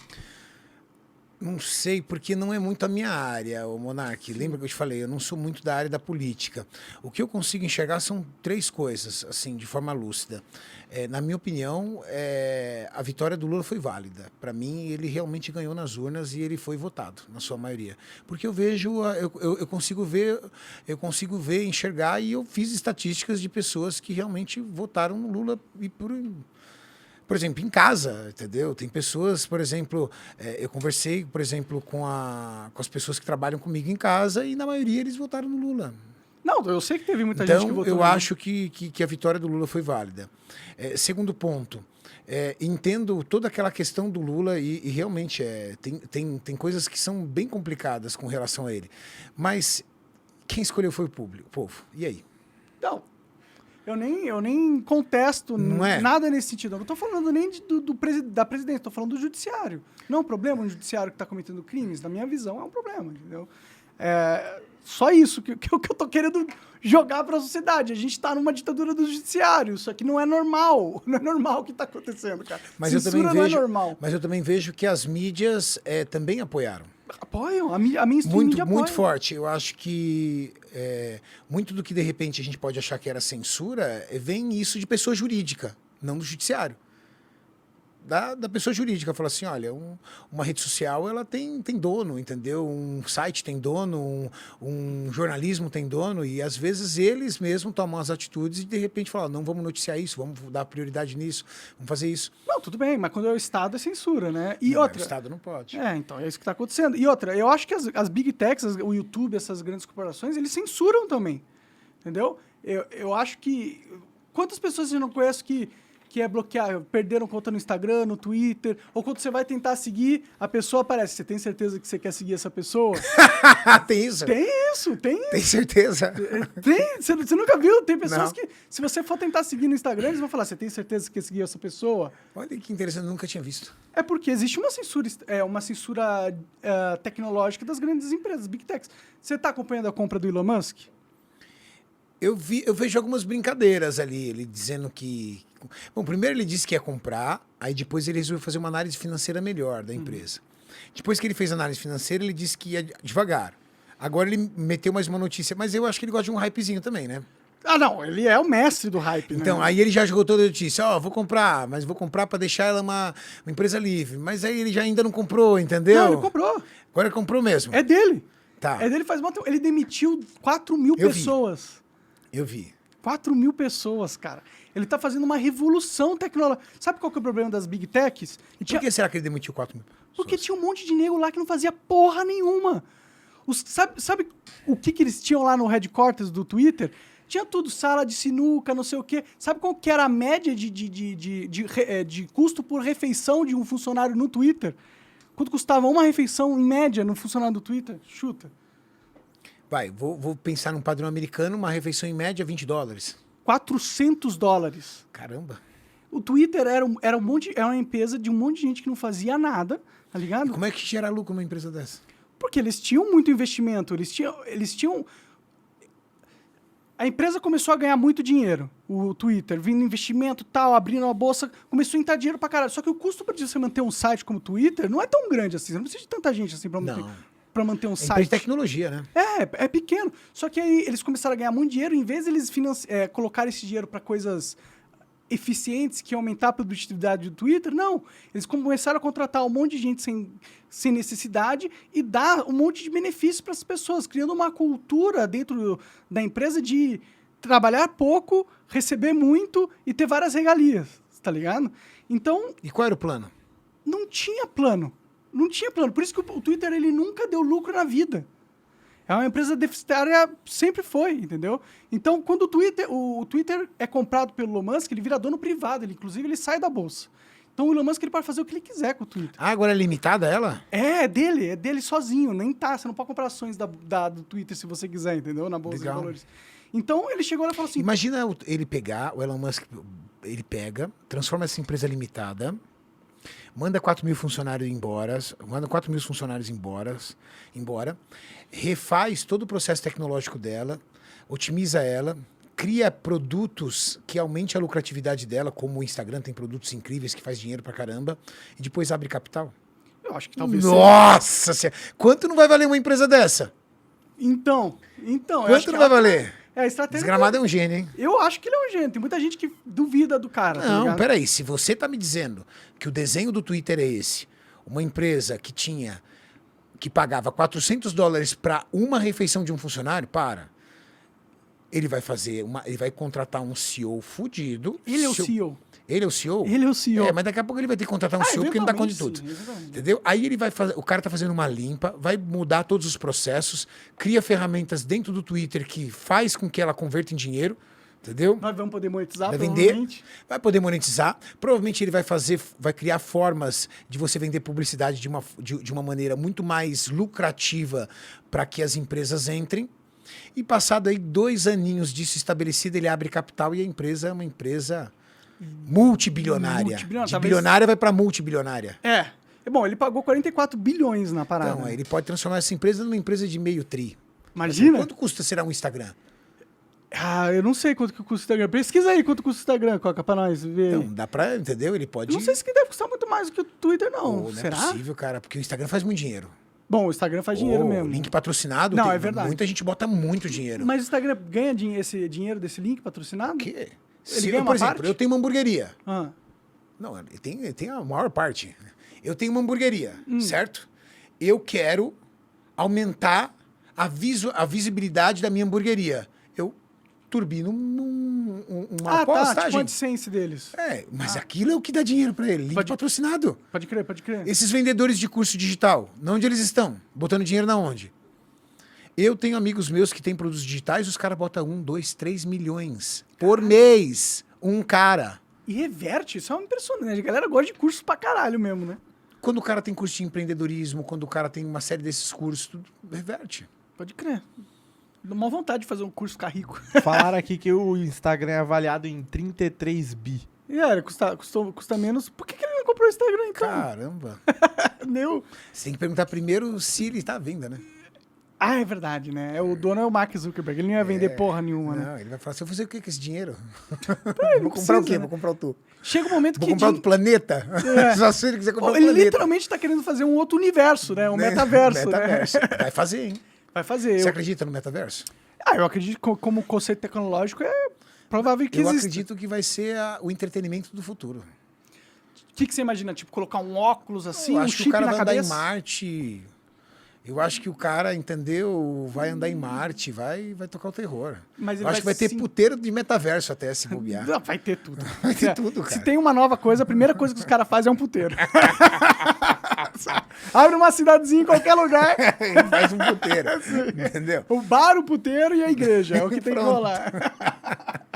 Não sei, porque não é muito a minha área, o Monark. Lembra que eu te falei, eu não sou muito da área da política. O que eu consigo enxergar são 3 coisas, assim, de forma lúcida. Na minha opinião, a vitória do Lula foi válida. Para mim, ele realmente ganhou nas urnas e ele foi votado, na sua maioria. Porque eu vejo, eu consigo ver, enxergar, e eu fiz estatísticas de pessoas que realmente votaram no Lula e por exemplo, em casa, entendeu? Tem pessoas, por exemplo, eu conversei, por exemplo, com as pessoas que trabalham comigo em casa e na maioria eles votaram no Lula. Não, eu sei que teve muita gente que votou. Então, eu acho que a vitória do Lula foi válida. Segundo ponto, entendo toda aquela questão do Lula e realmente tem coisas que são bem complicadas com relação a ele. Mas quem escolheu foi o povo. E aí? Não. Eu nem contesto nada nesse sentido. Eu não estou falando nem da presidência, estou falando do judiciário. Não é um problema um judiciário que está cometendo crimes? Na minha visão, é um problema, entendeu? Só isso que eu estou querendo jogar para a sociedade. A gente está numa ditadura do judiciário. Isso aqui não é normal. Não é normal o que está acontecendo, cara. Mas Censura não é normal. Mas eu também vejo que as mídias também apoiaram. Apoiam, a mainstream mídia apoia. Muito forte. Eu acho que muito do que de repente a gente pode achar que era censura vem isso de pessoa jurídica, não do judiciário. Da pessoa jurídica. Fala assim, olha, uma rede social ela tem dono, entendeu? Um site tem dono, um jornalismo tem dono, e às vezes eles mesmos tomam as atitudes e de repente falam, não vamos noticiar isso, vamos dar prioridade nisso, vamos fazer isso. Não, tudo bem, mas quando é o Estado é censura, né? E não, outra, o Estado não pode. Então é isso que está acontecendo. E outra, eu acho que as big techs, o YouTube, essas grandes corporações, eles censuram também, entendeu? Eu acho que... Quantas pessoas eu não conheço que que é bloquear, perderam conta no Instagram, no Twitter, ou quando você vai tentar seguir, a pessoa aparece. Você tem certeza que você quer seguir essa pessoa? Tem isso? Tem isso, tem. Tem certeza? Tem, você nunca viu? Tem pessoas Não. que, se você for tentar seguir no Instagram, eles vão falar, você tem certeza que quer seguir essa pessoa? Olha que interessante, eu nunca tinha visto. É porque existe uma censura tecnológica das grandes empresas, Big Techs. Você está acompanhando a compra do Elon Musk? Eu vejo algumas brincadeiras ali, ele dizendo que... Bom, primeiro ele disse que ia comprar, aí depois ele resolveu fazer uma análise financeira melhor da empresa. Depois que ele fez a análise financeira, ele disse que ia devagar. Agora ele meteu mais uma notícia, mas eu acho que ele gosta de um hypezinho também, né? Ah, não, ele é o mestre do hype, Então, né? aí ele já jogou toda a notícia, vou comprar, mas vou comprar para deixar ela uma empresa livre. Mas aí ele já ainda não comprou, entendeu? Não, ele comprou. Agora ele comprou mesmo. É dele. Tá. É dele faz muito. Ele demitiu 4 mil Eu vi. pessoas. Eu vi. 4 mil pessoas, cara. Ele tá fazendo uma revolução tecnológica. Sabe qual que é o problema das Big Techs? E por que será que ele demitiu 4 mil pessoas? Porque tinha um monte de nego lá que não fazia porra nenhuma. Sabe o que eles tinham lá no headquarters do Twitter? Tinha tudo, sala de sinuca, não sei o quê. Sabe qual que era a média de custo por refeição de um funcionário no Twitter? Quanto custava uma refeição, em média, no funcionário do Twitter? Chuta. Vai, vou pensar num padrão americano, uma refeição em média $20. $400. Caramba. O Twitter era uma empresa de um monte de gente que não fazia nada, tá ligado? E como é que gera lucro numa empresa dessa? Porque eles tinham muito investimento, eles tinham... A empresa começou a ganhar muito dinheiro, o Twitter, vindo investimento tal, abrindo a bolsa, começou a entrar dinheiro pra caralho. Só que o custo para você manter um site como o Twitter não é tão grande assim, você não precisa de tanta gente assim pra manter um É site. de tecnologia, né? É pequeno. Só que aí eles começaram a ganhar muito dinheiro, em vez de eles colocarem esse dinheiro para coisas eficientes que aumentar a produtividade do Twitter, não. Eles começaram a contratar um monte de gente sem necessidade e dar um monte de benefícios para as pessoas, criando uma cultura dentro da empresa de trabalhar pouco, receber muito e ter várias regalias, tá ligado? Então, E qual era o plano? não tinha plano. Não tinha plano. Por isso que o Twitter ele nunca deu lucro na vida. É uma empresa deficitária, sempre foi, entendeu? Então, quando o Twitter é comprado pelo Elon Musk, ele vira dono privado, inclusive ele sai da bolsa. Então, o Elon Musk ele pode fazer o que ele quiser com o Twitter. Ah, agora é limitada ela? É dele sozinho, nem tá. Você não pode comprar ações do Twitter se você quiser, entendeu? Na bolsa Legal. de valores. Então, ele chegou lá e falou assim... Imagina ele pegar, o Elon Musk, ele pega, transforma essa empresa limitada, manda 4 mil funcionários embora, refaz todo o processo tecnológico dela, otimiza ela, cria produtos que aumente a lucratividade dela, como o Instagram tem produtos incríveis que faz dinheiro pra caramba, e depois abre capital. Eu acho que talvez... Nossa Senhora! Quanto não vai valer uma empresa dessa? Então... eu acho Quanto que não vai valer? É a estratégia... Desgramado é um gênio, hein? Eu acho que ele é um gênio. Tem muita gente que duvida do cara. Tá Não, ligado? peraí. Se você tá me dizendo que o desenho do Twitter é esse, uma empresa que pagava $400 para uma refeição de um funcionário, ele vai contratar um CEO fudido. Ele é o CEO. Ele é o CEO? Ele é o CEO. É, mas daqui a pouco ele vai ter que contratar um CEO porque ele não dá conta de tudo. Sim, Entendeu? Aí ele vai fazer, o cara tá fazendo uma limpa, vai mudar todos os processos, cria ferramentas dentro do Twitter que faz com que ela converta em dinheiro, entendeu? Nós vamos poder monetizar, Vai vender, provavelmente. vai poder monetizar. Provavelmente ele vai criar formas de você vender publicidade de uma maneira muito mais lucrativa para que as empresas entrem. E passado aí 2 aninhos disso estabelecido, ele abre capital e a empresa é uma empresa multibilionária. De talvez... bilionária vai para multibilionária. É. Bom, ele pagou 44 bilhões na parada. Então, ele pode transformar essa empresa numa empresa de meio tri. Imagina. Quanto custa será um Instagram? Ah, eu não sei quanto que custa o Instagram. Pesquisa aí quanto custa o Instagram, Coca, pra nós ver. Então, dá pra, entendeu? Ele pode... Não sei se deve custar muito mais do que o Twitter, não. Não Será? é possível, cara, porque o Instagram faz muito dinheiro. Bom, o Instagram faz dinheiro mesmo. Link patrocinado, Não, é verdade. Muita gente bota muito dinheiro. Mas o Instagram ganha esse dinheiro desse link patrocinado? O quê? Ganha uma por exemplo, parte? eu tenho uma hamburgueria. Ah. Não, ele tem a maior parte. Eu tenho uma hamburgueria, certo? Eu quero aumentar a visibilidade da minha hamburgueria. Eu turbino uma postagem. Tá, tipo a AdSense deles. É, mas aquilo é o que dá dinheiro pra ele. Link patrocinado. Pode crer. Esses vendedores de curso digital, onde eles estão? Botando dinheiro na onde? Eu tenho amigos meus que têm produtos digitais, os caras botam 1, 2, 3 milhões por mês. Um cara. E reverte, isso é impressionante. A galera gosta de cursos pra caralho mesmo, né? Quando o cara tem curso de empreendedorismo, quando o cara tem uma série desses cursos, tudo reverte. Pode crer. Dá uma vontade de fazer um curso ficar rico. Falaram aqui que o Instagram é avaliado em 33 bi. E era, custa menos. Por que ele não comprou o Instagram, então? Caramba. Meu. Você tem que perguntar primeiro se ele tá à venda, né? Ah, é verdade, né? O dono é o Mark Zuckerberg. Ele não ia vender porra nenhuma, né? Não, ele vai falar assim, eu vou fazer o que com esse dinheiro? Ele Vou comprar precisa, o quê? né? Vou comprar o tu. Chega um momento Vou que... comprar o do planeta? É. Só se ele quiser comprar o Ele planeta. literalmente tá querendo fazer um outro universo, né? Um Né? metaverso, Metaverso. né? Vai fazer, hein? Vai fazer. Você acredita no metaverso? Eu acredito que como conceito tecnológico é provável que Eu exista. acredito que vai ser o entretenimento do futuro. O que você imagina? Tipo, colocar um óculos assim, Eu um acho que chip o cara na vai andar em cabeça? Marte. Eu acho que o cara, entendeu? Vai andar em Marte, vai tocar o terror. Mas ele Eu acho vai que vai ter sim- puteiro de metaverso até se bobear. Não, vai ter tudo. Vai ter tudo, Se cara. tem uma nova coisa, a primeira coisa que os caras fazem é um puteiro. Abre uma cidadezinha em qualquer lugar. Ele faz um puteiro, entendeu? O bar, o puteiro e a igreja. É o que tem que Pronto. rolar.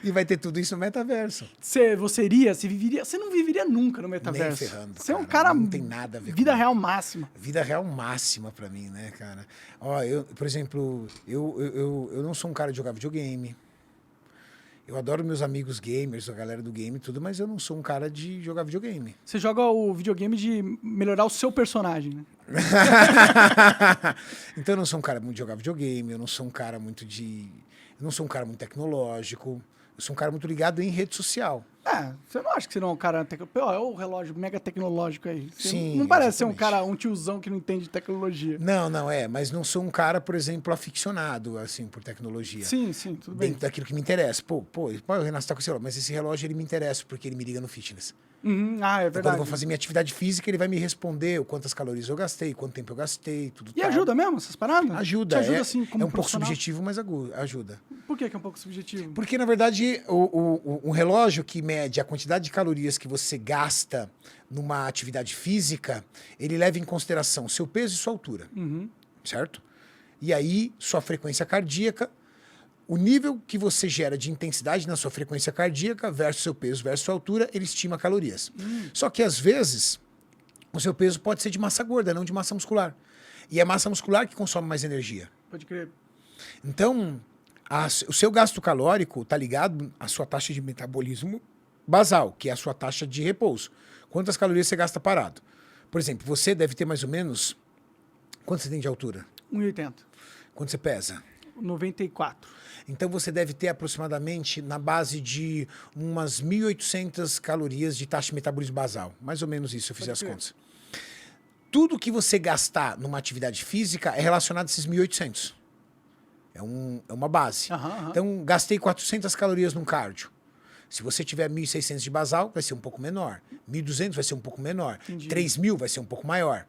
E vai ter tudo isso no metaverso. Você viveria... Você não viveria nunca no metaverso. Nem ferrando, Você é um cara. cara... Não tem nada a ver Vida com real máxima. Vida real máxima pra mim, né, cara? Ó, eu, por exemplo, eu não sou um cara de jogar videogame. Eu adoro meus amigos gamers, a galera do game e tudo, mas eu não sou um cara de jogar videogame. Você joga o videogame de melhorar o seu personagem, né? Então eu não sou um cara muito de jogar videogame, eu não sou um cara muito de... Eu não sou um cara muito tecnológico, eu sou um cara muito ligado em rede social. Você não acha que você não é um cara... É o relógio mega tecnológico aí. Você Sim, não parece ser um exatamente. cara, um tiozão que não entende de tecnologia. Não, mas não sou um cara, por exemplo, aficionado, assim, por tecnologia. Sim, tudo bem. Dentro daquilo que me interessa. Pô, o Renato tá com esse relógio, mas esse relógio ele me interessa porque ele me liga no fitness. É Então, quando eu verdade. vou fazer minha atividade física, ele vai me responder o quantas calorias eu gastei, quanto tempo eu gastei, tudo E tal. ajuda mesmo essas paradas? Ajuda. Te ajuda, é, assim, como é um pouco profissional? subjetivo, mas ajuda. Por que é um pouco subjetivo? Porque, na verdade, um relógio que mede a quantidade de calorias que você gasta numa atividade física, ele leva em consideração seu peso e sua altura, certo? E aí, sua frequência cardíaca, o nível que você gera de intensidade na sua frequência cardíaca versus seu peso versus sua altura, ele estima calorias. Só que, às vezes, o seu peso pode ser de massa gorda, não de massa muscular. E é massa muscular que consome mais energia. Pode crer. Então, o seu gasto calórico está ligado à sua taxa de metabolismo basal, que é a sua taxa de repouso. Quantas calorias você gasta parado? Por exemplo, você deve ter mais ou menos... Quanto você tem de altura? 1,80. Quanto você pesa? 94. Então, você deve ter aproximadamente na base de umas 1.800 calorias de taxa de metabolismo basal. Mais ou menos isso, se eu fizer as crer. contas. Tudo que você gastar numa atividade física é relacionado a esses 1.800. É uma base. Aham. Então, gastei 400 calorias num cardio. Se você tiver 1.600 de basal, vai ser um pouco menor. 1.200 vai ser um pouco menor. Entendi. 3.000 vai ser um pouco maior.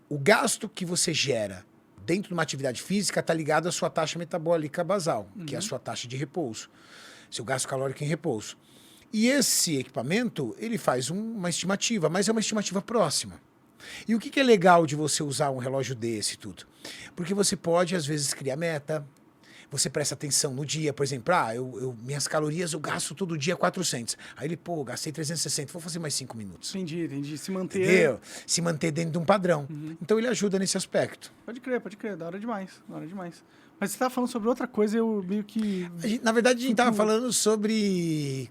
O gasto que você gera dentro de uma atividade física está ligado à sua taxa metabólica basal, que é a sua taxa de repouso. Seu gasto calórico em repouso. E esse equipamento, ele faz uma estimativa, mas é uma estimativa próxima. E o que é legal de você usar um relógio desse e tudo? Porque você pode, às vezes, criar meta. Você presta atenção no dia, por exemplo, minhas calorias eu gasto todo dia 400. Aí ele, gastei 360, vou fazer mais 5 minutos. Entendi. Se manter... Entendeu? Se manter dentro de um padrão. Então ele ajuda nesse aspecto. Pode crer. Da hora demais. Mas você tava falando sobre outra coisa, eu meio que... Na verdade, a gente estava falando sobre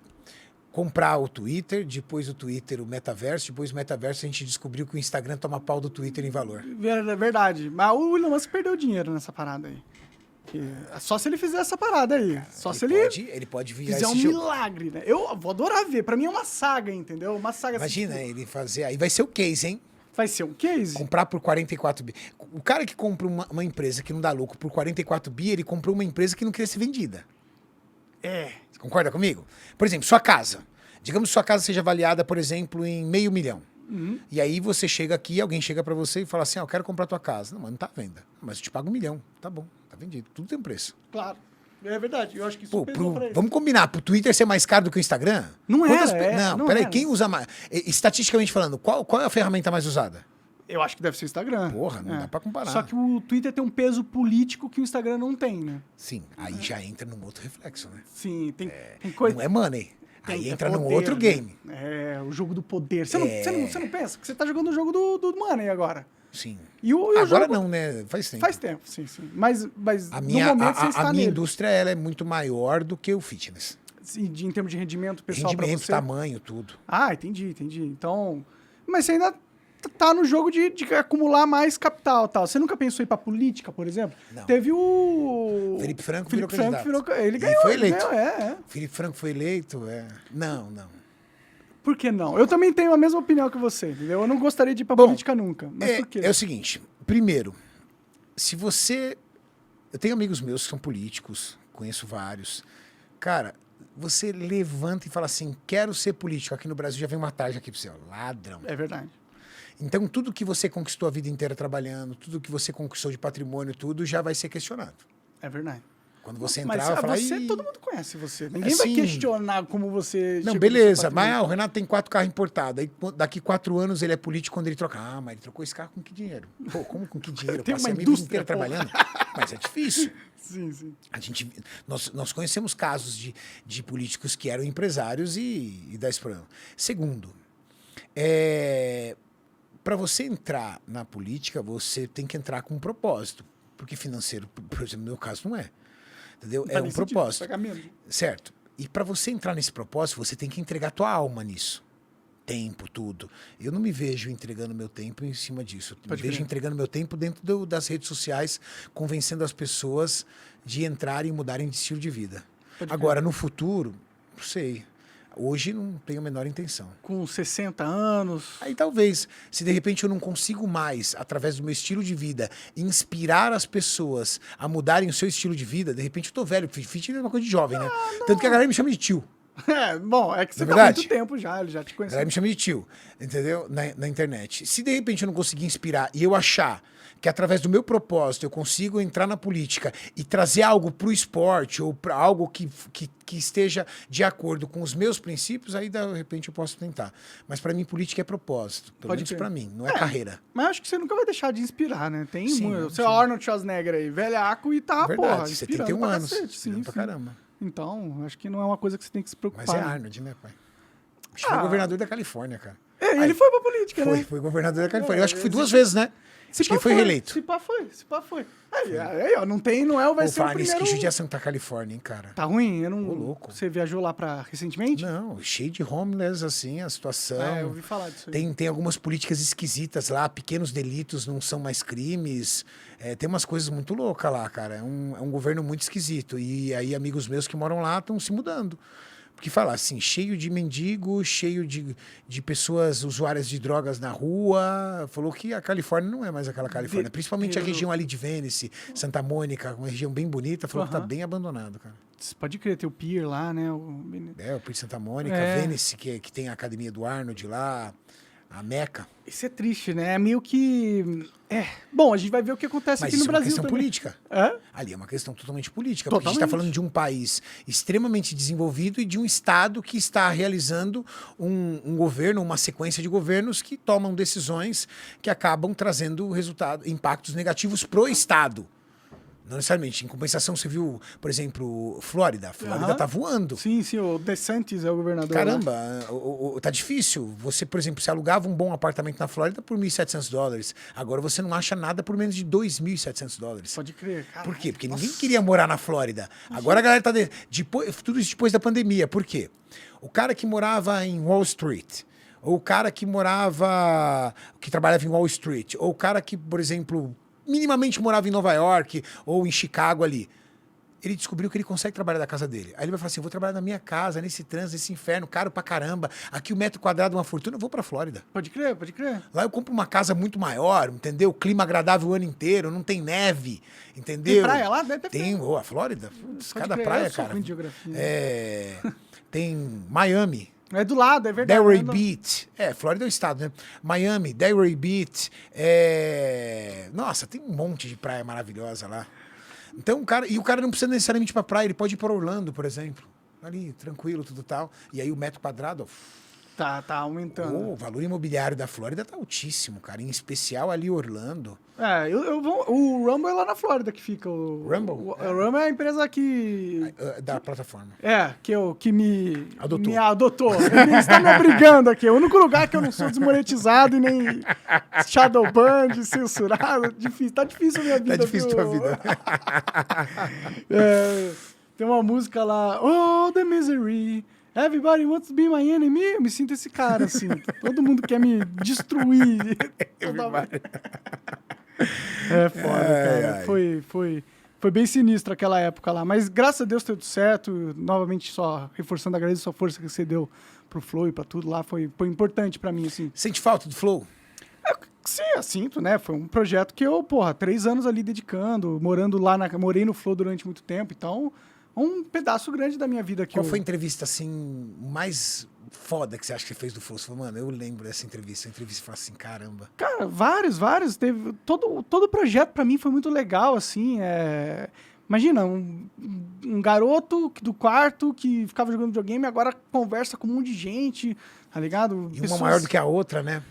comprar o Twitter, depois o Twitter, o metaverso, depois o metaverso a gente descobriu que o Instagram toma pau do Twitter em valor. Verdade. Mas o Elon Musk perdeu dinheiro nessa parada aí. Só se ele fizer essa parada aí. Só se ele pode virar fizer esse um jogo. milagre, né? Eu vou adorar ver. Pra mim é uma saga, entendeu? Uma saga Imagina assim, ele fazer. Aí vai ser o case, hein? vai ser um case. Comprar por 44 bi. O cara que compra uma empresa que não dá lucro por 44 bi, ele comprou uma empresa que não queria ser vendida. Você concorda comigo? Por exemplo, sua casa. Digamos que sua casa seja avaliada, por exemplo, em $500 mil. E aí você chega aqui, alguém chega pra você e fala assim, eu quero comprar tua casa. Não, mas não tá à venda. Mas eu te pago $1 milhão. Tá bom, tá vendido. Tudo tem um preço. Claro. É verdade. Eu acho que isso pesou pra ele. Vamos combinar, pro Twitter ser mais caro do que o Instagram? Não Quantas era, pe- Não, peraí, quem usa mais? Estatisticamente falando, qual é a ferramenta mais usada? Eu acho que deve ser o Instagram. Porra, não dá pra comparar. Só que o Twitter tem um peso político que o Instagram não tem, né? Sim, aí já entra num outro reflexo, né? Sim, tem coisa... Não é money. Aí entra num outro game. Né? É, o jogo do poder. Você não pensa que você tá jogando o jogo do Money agora. Sim. E agora jogo... não, né? Faz tempo. Faz tempo, sim. Mas A no minha, momento você está a minha nele. indústria ela é muito maior do que o fitness. Em termos de rendimento pessoal para Rendimento, você? tamanho, tudo. Ah, entendi. Então... Mas você ainda tá no jogo de acumular mais capital e tal. Você nunca pensou em ir pra política, por exemplo? Não. Teve o... Felipe Franco Felipe virou Franco candidato. ele E ganhou. foi ele eleito. ganhou, Felipe Franco foi eleito? Não. Por que não? Eu também tenho a mesma opinião que você, entendeu? Eu não gostaria de ir pra Bom, política nunca. Mas por quê? É o seguinte. Primeiro, se você... Eu tenho amigos meus que são políticos, conheço vários. Cara, você levanta e fala assim, quero ser político. Aqui no Brasil já vem uma tarja aqui pro você, ó, ladrão. É verdade. Então, tudo que você conquistou a vida inteira trabalhando, tudo que você conquistou de patrimônio, tudo, já vai ser questionado. É verdade. Quando você Mas entrar, vai falar... você, "Ih, todo mundo conhece você. Ninguém assim, vai questionar como você... não, chegou no beleza, seu mas patrimônio. o Renato tem 4 carros importados. Aí daqui 4 anos ele é político quando ele troca. Ah, mas ele trocou esse carro com que dinheiro? Pô, como com que dinheiro? Eu Tem passei uma a minha vida indústria, inteira trabalhando. Mas é difícil. Sim. Nós conhecemos casos de políticos que eram empresários e dá esse problema. Segundo, para você entrar na política, você tem que entrar com um propósito. Porque financeiro, por exemplo, no meu caso, não é. Entendeu? É um propósito. Certo. E para você entrar nesse propósito, você tem que entregar a tua alma nisso. Tempo, tudo. Eu não me vejo entregando meu tempo em cima disso. Eu me vejo entregando meu tempo dentro das redes sociais, convencendo as pessoas de entrarem e mudarem de estilo de vida. Agora, no futuro, não sei. Hoje não tenho a menor intenção. Com 60 anos... Aí talvez, se de repente eu não consigo mais, através do meu estilo de vida, inspirar as pessoas a mudarem o seu estilo de vida, de repente eu tô velho. Fit é uma coisa de jovem, né? Tanto que a galera me chama de tio. Bom, é que você Na tá há verdade, muito tempo já, ele já te A conhece. galera me chama de tio, entendeu? Na internet. Se de repente eu não conseguir inspirar e eu achar que através do meu propósito eu consigo entrar na política e trazer algo pro esporte ou para algo que esteja de acordo com os meus princípios, aí de repente eu posso tentar. Mas para mim política é propósito, pelo menos para mim, não é carreira. Mas acho que você nunca vai deixar de inspirar, né? Tem Sim, muito. Você é o Arnold Schwarzenegger aí, velhaco e tá, Verdade, porra, 71 anos. cacete, Inspirando pra caramba. Então, acho que não é uma coisa que você tem que se preocupar. Mas é né? Arnold, né, pai? Acho que foi governador da Califórnia, cara. Ele foi pra política, né? Foi governador da Califórnia. Eu acho que foi 2 vezes, né? Acho que ele foi reeleito. Se pá foi. Aí, ó, Noel vai ser o Falar nisso, primeiro... que judiação da Califórnia, hein, cara? Tá ruim? Eu não... Ô, louco. Você viajou lá recentemente? Não, cheio de homeless, assim, a situação. Eu ouvi falar disso aí. Tem algumas políticas esquisitas lá, pequenos delitos não são mais crimes. Tem umas coisas muito loucas lá, cara. É um governo muito esquisito. E aí amigos meus que moram lá estão se mudando. Porque fala assim, cheio de mendigos, cheio de pessoas usuárias de drogas na rua. Falou que a Califórnia não é mais aquela Califórnia. Principalmente a região ali de Venice, Santa Mônica, uma região bem bonita. Falou que tá bem abandonado, cara. Pode crer, tem o Pier lá, né? O Pier de Santa Mônica, Venice, que tem a academia do Arnold lá, a Meca. Isso é triste, né? É meio que... Bom, a gente vai ver o que acontece aqui no Brasil. Mas isso é uma questão também. política. Ali é uma questão totalmente política. Porque a gente está falando de um país extremamente desenvolvido e de um Estado que está realizando um governo, uma sequência de governos que tomam decisões que acabam trazendo impactos negativos pro Estado. Não necessariamente. Em compensação, você viu, por exemplo, Flórida. Flórida tá voando. Sim, o DeSantis é o governador. Caramba, tá difícil. Você, por exemplo, se alugava um bom apartamento na Flórida por $1.700. Agora você não acha nada por menos de $2.700. Pode crer, cara. Por quê? Porque ninguém queria morar na Flórida. Agora a galera tá... tudo isso depois da pandemia. Por quê? O cara que morava em Wall Street, ou o cara que trabalhava em Wall Street, ou o cara que, por exemplo... minimamente morava em Nova York ou em Chicago ali. Ele descobriu que ele consegue trabalhar da casa dele. Aí ele vai falar assim, vou trabalhar na minha casa, nesse trânsito, nesse inferno, caro pra caramba. Aqui o metro quadrado é uma fortuna, eu vou pra Flórida. Pode crer. Lá eu compro uma casa muito maior, entendeu? Clima agradável o ano inteiro, não tem neve, entendeu? Tem praia lá? Deve ter tem, a Flórida, cada crer, praia, eu sou cara. ruim de geografia. Tem Miami. É do lado, é verdade. Delray Beach. Flórida é o estado, né? Miami, Delray Beach. Nossa, tem um monte de praia maravilhosa lá. Então, o cara não precisa necessariamente ir pra praia, ele pode ir para Orlando, por exemplo. Ali, tranquilo, tudo tal. E aí o metro quadrado, ó, Tá aumentando. O valor imobiliário da Flórida tá altíssimo, cara. Em especial ali Orlando. O Rumble é lá na Flórida que fica. O Rumble? O Rumble é a empresa que... Da plataforma. Que me Adotou. me adotou. Ele está me obrigando aqui. É o único lugar que eu não sou desmonetizado e nem shadowbanned, censurado. Tá difícil a minha vida. Tá difícil viu? tua vida. Tem uma música lá, oh, the misery, everybody wants to be my enemy. Eu me sinto esse cara, assim. Todo mundo quer me destruir. É foda, cara. Foi bem sinistro aquela época lá. Mas graças a Deus deu tudo certo. Novamente, só reforçando, agradeço a força que você deu pro Flow e pra tudo lá. Foi importante pra mim, assim. Sente falta do Flow? Sim, eu sinto, né? Foi um projeto que eu, 3 anos ali dedicando, morei no Flow durante muito tempo. Então, um pedaço grande da minha vida. Qual foi a entrevista, assim, mais foda que você acha que você fez do Flow? Você falou, mano, eu lembro dessa entrevista. A entrevista fala assim, caramba. Cara, vários. Teve, todo o projeto pra mim foi muito legal, assim. Imagina, um garoto do quarto que ficava jogando videogame agora conversa com um monte de gente, tá ligado? E uma maior do que a outra, né?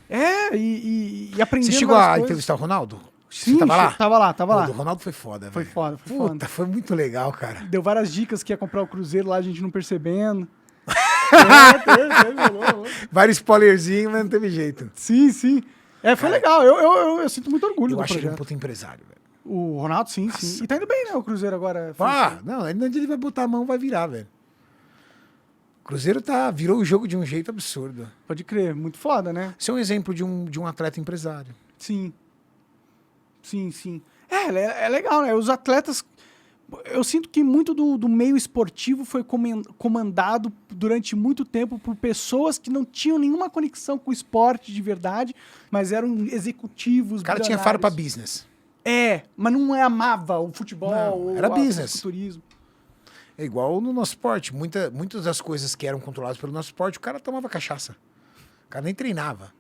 E aprendendo. Você chegou a entrevistar o Ronaldo? Sim, você tava lá? Tava lá. O do Ronaldo foi foda, Foi velho. foda. Puta, foi muito legal, cara. Deu várias dicas que ia comprar o Cruzeiro lá, a gente não percebendo. Vários spoilerzinhos, mas não teve jeito. Sim. Foi legal. Eu sinto muito orgulho Eu do acho ele um projeto. puto empresário, velho. O Ronaldo, sim. E tá indo bem, né? O Cruzeiro agora. Não, onde ele vai botar a mão, vai virar, velho. O Cruzeiro virou o jogo de um jeito absurdo. Pode crer, muito foda, né? Isso é um exemplo de um atleta empresário. Sim. É legal, né? Os atletas... Eu sinto que muito do meio esportivo foi comandado durante muito tempo por pessoas que não tinham nenhuma conexão com o esporte de verdade, mas eram executivos. O cara tinha faro pra business. Mas não amava o futebol ou era o business. fisiculturismo. É igual no nosso esporte. Muitas das coisas que eram controladas pelo nosso esporte, o cara tomava cachaça. O cara nem treinava.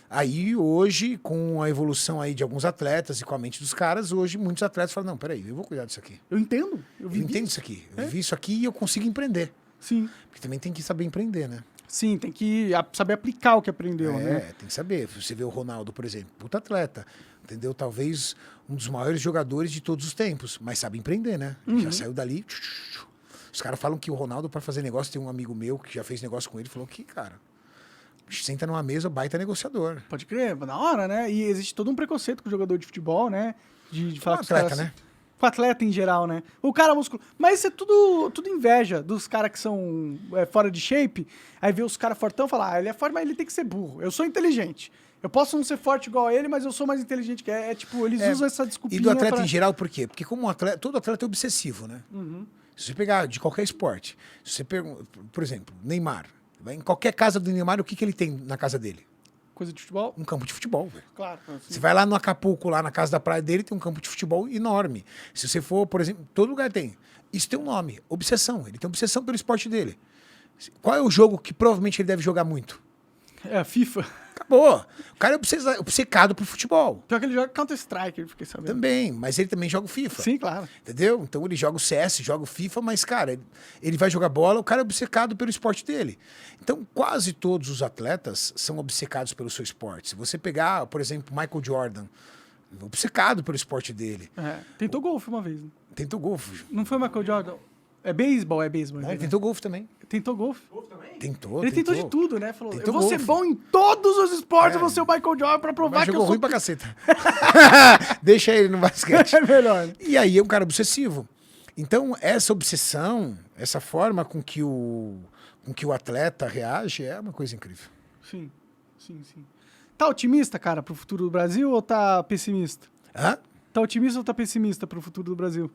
Aí, hoje, com a evolução aí de alguns atletas e com a mente dos caras, hoje muitos atletas falam, não, peraí, eu vou cuidar disso aqui. Eu entendo. Eu entendo isso aqui. Eu vivi isso aqui e eu consigo empreender. Sim. Porque também tem que saber empreender, né? Sim, tem que saber aplicar o que aprendeu, né? Tem que saber. Você vê o Ronaldo, por exemplo, puta atleta, entendeu? Talvez um dos maiores jogadores de todos os tempos, mas sabe empreender, né? Já saiu dali. Os caras falam que o Ronaldo, para fazer negócio, tem um amigo meu que já fez negócio com ele, falou que, cara, senta numa mesa, baita negociador. Pode crer, da hora, né? E existe todo um preconceito com o jogador de futebol, né? De falar com atleta, né? Com atleta em geral, né? O cara musculoso. Mas isso é tudo inveja dos caras que são fora de shape. Aí vê os caras fortão e fala, ele é forte, mas ele tem que ser burro. Eu sou inteligente. Eu posso não ser forte igual a ele, mas eu sou mais inteligente que eles usam essa desculpinha. E do atleta em geral, por quê? Porque como todo atleta é obsessivo, né? Se você pegar de qualquer esporte, se você por exemplo, Neymar. Em qualquer casa do Neymar, o que ele tem na casa dele? Coisa de futebol? Um campo de futebol, velho. Claro. Assim. Você vai lá no Acapulco, lá na casa da praia dele, tem um campo de futebol enorme. Se você for, por exemplo, todo lugar tem. Isso tem um nome, obsessão. Ele tem obsessão pelo esporte dele. Qual é o jogo que provavelmente ele deve jogar muito? É a FIFA. Acabou. O cara é obcecado por futebol. Pior que ele joga Counter-Strike, eu fiquei sabendo. Também, mas ele também joga o FIFA. Sim, claro. Entendeu? Então ele joga o CS, joga o FIFA, mas, cara, ele vai jogar bola, o cara é obcecado pelo esporte dele. Então, quase todos os atletas são obcecados pelo seu esporte. Se você pegar, por exemplo, Michael Jordan, obcecado pelo esporte dele. Tentou golfe uma vez. Né? Tentou golfe. Não foi Michael Jordan? É beisebol. Ele tentou golfe também. Tentou golfe? Tentou. Ele tentou de tudo, né? Falou, Tentou eu vou ser golfe. bom em todos os esportes, eu vou ser o Michael Jordan pra provar que eu jogou sou... ruim pra caceta. Deixa ele no basquete. É melhor. E aí é um cara obsessivo. Então, essa obsessão, essa forma com que o atleta reage é uma coisa incrível. Sim. Tá otimista, cara, pro futuro do Brasil ou tá pessimista? Hã? Tá otimista ou tá pessimista pro futuro do Brasil?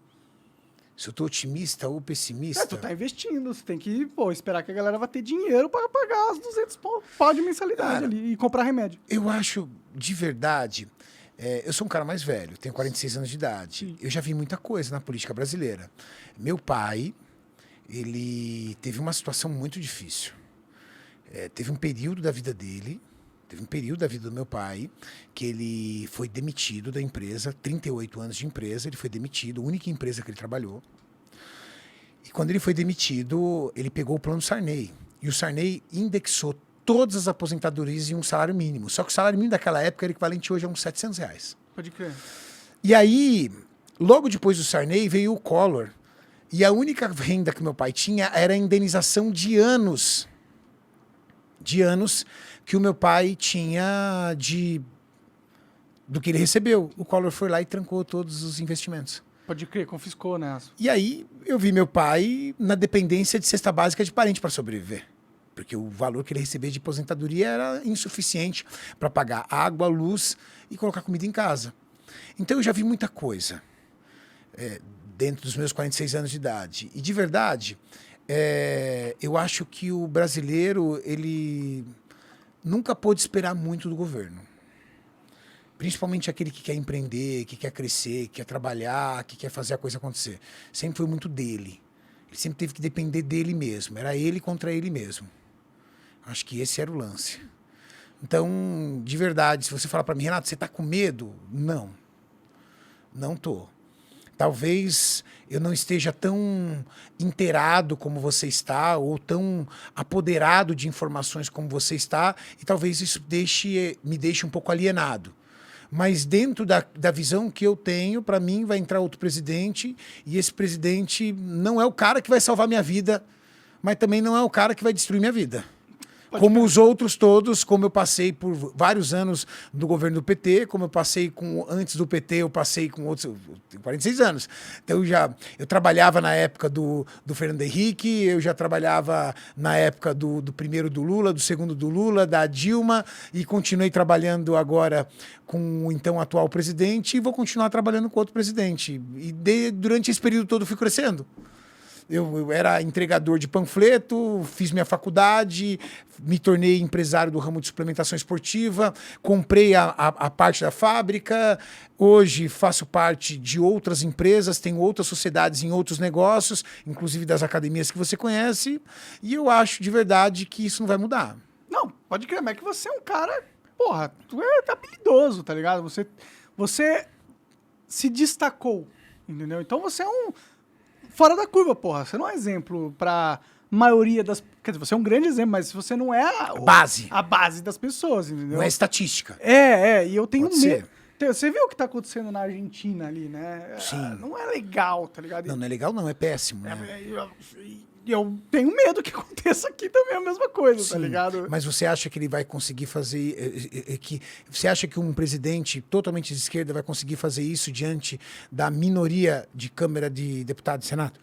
Se eu tô otimista ou pessimista... Tu tá investindo, você tem que esperar que a galera vai ter dinheiro pra pagar as 200 pau de mensalidade ali e comprar remédio. Eu acho, de verdade... eu sou um cara mais velho, tenho 46 anos de idade. Sim. Eu já vi muita coisa na política brasileira. Meu pai, ele teve uma situação muito difícil. Teve um período da vida dele, teve um período da vida do meu pai, que ele foi demitido da empresa, 38 anos de empresa, ele foi demitido, a única empresa que ele trabalhou. E quando ele foi demitido, ele pegou o plano Sarney. E o Sarney indexou todas as aposentadorias em um salário mínimo. Só que o salário mínimo daquela época era equivalente hoje a uns R$700. Pode crer. E aí, logo depois do Sarney, veio o Collor. E a única renda que meu pai tinha era a indenização de anos. De anos que o meu pai tinha do que ele recebeu. O Collor foi lá e trancou todos os investimentos. Pode crer, confiscou, né? E aí eu vi meu pai na dependência de cesta básica de parente para sobreviver. Porque o valor que ele recebia de aposentadoria era insuficiente para pagar água, luz e colocar comida em casa. Então eu já vi muita coisa dentro dos meus 46 anos de idade. E de verdade, eu acho que o brasileiro ele nunca pôde esperar muito do governo. Principalmente aquele que quer empreender, que quer crescer, que quer trabalhar, que quer fazer a coisa acontecer. Sempre foi muito dele. Ele sempre teve que depender dele mesmo. Era ele contra ele mesmo. Acho que esse era o lance. Então, de verdade, se você falar para mim, Renato, você está com medo? Não. Não tô. Talvez eu não esteja tão inteirado como você está, ou tão apoderado de informações como você está, e talvez isso me deixe um pouco alienado. Mas dentro da visão que eu tenho, para mim vai entrar outro presidente, e esse presidente não é o cara que vai salvar minha vida, mas também não é o cara que vai destruir minha vida. Como os outros todos, como eu passei por vários anos do governo do PT, como eu passei antes do PT, eu passei com outros, eu tenho 46 anos. Então eu trabalhava na época do Fernando Henrique, eu já trabalhava na época do primeiro do Lula, do segundo do Lula, da Dilma, e continuei trabalhando agora com o então atual presidente, e vou continuar trabalhando com outro presidente. E durante esse período todo eu fui crescendo. Eu era entregador de panfleto, fiz minha faculdade, me tornei empresário do ramo de suplementação esportiva, comprei a parte da fábrica, hoje faço parte de outras empresas, tenho outras sociedades em outros negócios, inclusive das academias que você conhece, e eu acho de verdade que isso não vai mudar. Não, pode crer, mas é que você é um cara, porra, tu é habilidoso, tá ligado? Você se destacou, entendeu? Então você é um fora da curva, porra. Você não é exemplo pra maioria das... Quer dizer, você é um grande exemplo, mas você não é a base das pessoas, entendeu? Não é estatística. E eu tenho medo. Você viu o que tá acontecendo na Argentina ali, né? Sim. Não é legal, tá ligado? Não é legal não, é péssimo, né? Eu tenho medo que aconteça aqui também a mesma coisa, Sim, tá ligado? mas você acha que ele vai conseguir fazer... Você acha que um presidente totalmente de esquerda vai conseguir fazer isso diante da minoria de Câmara de Deputados e Senado?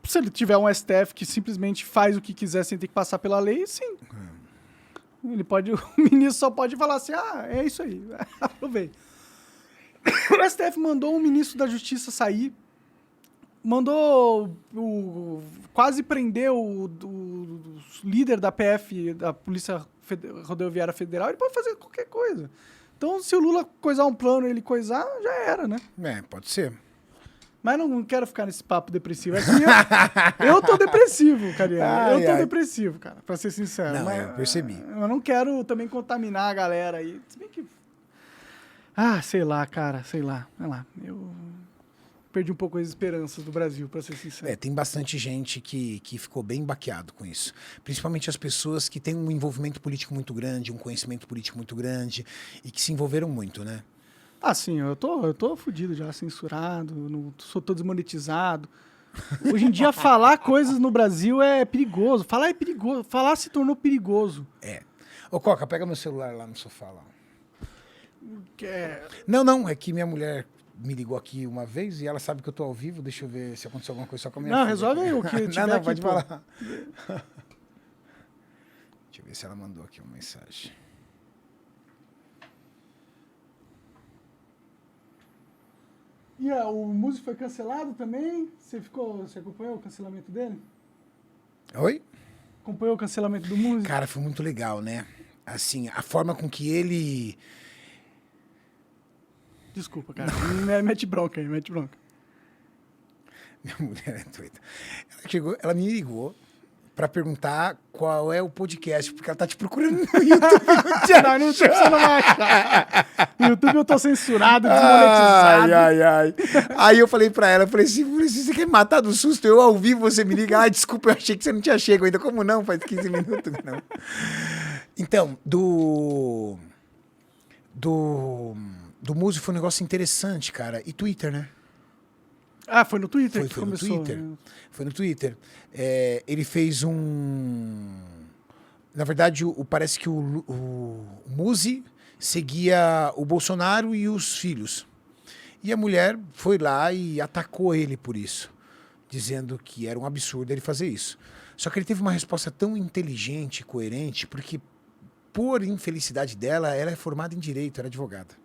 Se ele tiver um STF que simplesmente faz o que quiser sem ter que passar pela lei, sim. Ele pode, o ministro só pode falar assim, é isso aí, aproveita. O STF mandou o ministro da Justiça sair, mandou quase prender o líder da PF, da Polícia Rodoviária Federal, ele pode fazer qualquer coisa. Então, se o Lula coisar um plano e ele coisar, já era, né? Pode ser. Mas não quero ficar nesse papo depressivo. Eu tô depressivo, Cariani. Eu tô depressivo, cara, pra ser sincero. Não, mas, eu percebi. Eu não quero também contaminar a galera aí. Se bem que... sei lá, cara, sei lá. Eu perdi um pouco as esperanças do Brasil, pra ser sincero. Tem bastante gente que ficou bem baqueado com isso. Principalmente as pessoas que têm um envolvimento político muito grande, um conhecimento político muito grande e que se envolveram muito, né? Sim, eu tô fudido já, censurado, tô desmonetizado. Hoje em dia, falar coisas no Brasil é perigoso. Falar é perigoso. Falar se tornou perigoso. Ô, Coca, pega meu celular lá no sofá. Lá. É... Não, é que minha mulher me ligou aqui uma vez e ela sabe que eu tô ao vivo. Deixa eu ver se aconteceu alguma coisa só com a minha filha. Resolve aí o que tiver não, aqui, pode falar. Deixa eu ver se ela mandou aqui uma mensagem. E o músico foi cancelado também? Você acompanhou o cancelamento dele? Oi? Acompanhou o cancelamento do músico? Cara, foi muito legal, né? Assim, a forma com que ele... Desculpa, cara. Mete bronca aí, mete bronca. Minha mulher é doida. Ela me ligou pra perguntar qual é o podcast, porque ela tá te procurando no YouTube. No YouTube você não vai achar. No YouTube eu tô censurado, desmonetizado. Ai. Aí eu falei pra ela, se você quer matar do susto, eu ao vivo você me liga. Desculpa, eu achei que você não tinha chego ainda. Como não? Faz 15 minutos, não. Então, do Muzi foi um negócio interessante, cara. E Twitter, né? Ah, foi no Twitter que Foi no começou. Twitter. Né? Foi no Twitter. Ele fez Na verdade, parece que o Muzi seguia o Bolsonaro e os filhos. E a mulher foi lá e atacou ele por isso, dizendo que era um absurdo ele fazer isso. Só que ele teve uma resposta tão inteligente e coerente, porque, por infelicidade dela, ela é formada em direito, era advogada.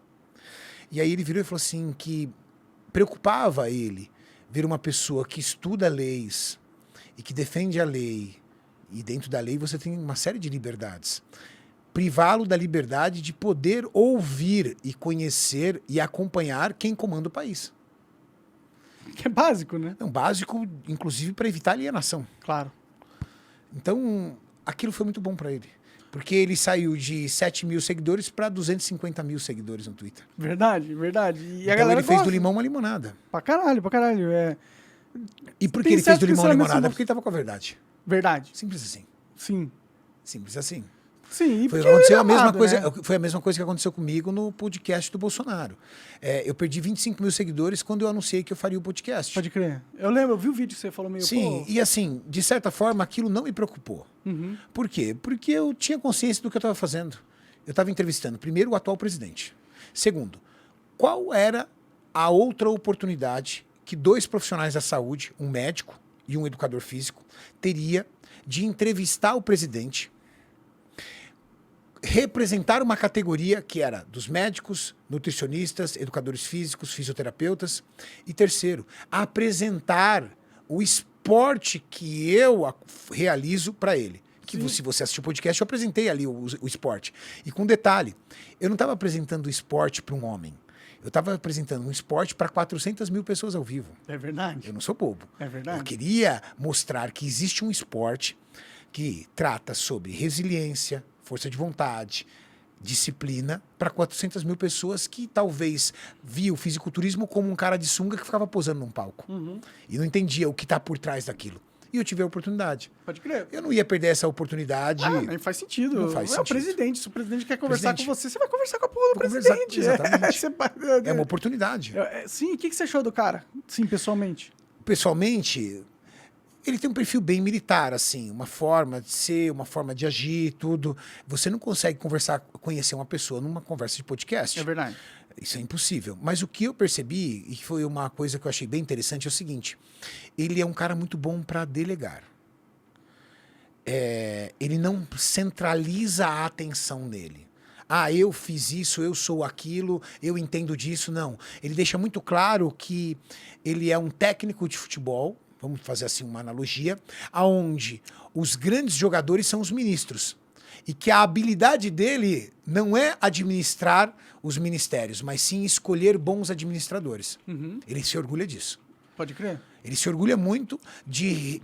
E aí ele virou e falou assim que preocupava ele ver uma pessoa que estuda leis e que defende a lei, e dentro da lei você tem uma série de liberdades, privá-lo da liberdade de poder ouvir e conhecer e acompanhar quem comanda o país. Que é básico, né? É um básico, inclusive, para evitar alienação. Claro. Então, aquilo foi muito bom para ele. Porque ele saiu de 7 mil seguidores para 250 mil seguidores no Twitter. Verdade, verdade. E então a galera ele fez gosta. do limão uma limonada. Pra caralho. E por que Tem ele fez certo do limão uma pensamento limonada? sobre- Porque ele tava com a verdade. Verdade. Simples assim. Sim. Simples assim. Sim, e Foi, porque aconteceu ele é a mesma amado, coisa, né? foi a mesma coisa que aconteceu comigo no podcast do Bolsonaro. Eu perdi 25 mil seguidores quando eu anunciei que eu faria o podcast. Pode crer. Eu lembro, eu vi o vídeo que você falou meio... Sim, pô, e assim, de certa forma, aquilo não me preocupou. Uhum. Por quê? Porque eu tinha consciência do que eu estava fazendo. Eu estava entrevistando, primeiro, o atual presidente. Segundo, qual era a outra oportunidade que 2 profissionais da saúde, um médico e um educador físico, teria de entrevistar o presidente, representar uma categoria que era dos médicos, nutricionistas, educadores físicos, fisioterapeutas, e terceiro, apresentar o esporte que eu realizo para ele. Que se você assistiu o podcast, eu apresentei ali o esporte. E com detalhe, eu não estava apresentando o esporte para um homem. Eu estava apresentando um esporte para 400 mil pessoas ao vivo. É verdade. Eu não sou bobo. É verdade. Eu queria mostrar que existe um esporte que trata sobre resiliência, força de vontade, disciplina, para 400 mil pessoas que talvez via o fisiculturismo como um cara de sunga que ficava posando num palco. Uhum. E não entendia o que está por trás daquilo. E eu tive a oportunidade. Pode crer. Eu não ia perder essa oportunidade. Nem faz sentido. Não faz É o sentido. presidente. Se o presidente quer conversar Presidente. com você, você vai conversar com a porra do Vou conversar, presidente. exatamente. Você- É uma oportunidade. Sim, o que você achou do cara? Sim, pessoalmente. Pessoalmente, ele tem um perfil bem militar, assim, uma forma de ser, uma forma de agir, tudo. Você não consegue conhecer uma pessoa numa conversa de podcast. É verdade. Isso é impossível. Mas o que eu percebi, e que foi uma coisa que eu achei bem interessante, é o seguinte: ele é um cara muito bom para delegar. Ele não centraliza a atenção nele. Ah, eu fiz isso, eu sou aquilo, eu entendo disso. Não. Ele deixa muito claro que ele é um técnico de futebol, vamos fazer assim uma analogia, aonde os grandes jogadores são os ministros. E que a habilidade dele não é administrar os ministérios, mas sim escolher bons administradores. Uhum. Ele se orgulha disso. Pode crer. Ele se orgulha muito de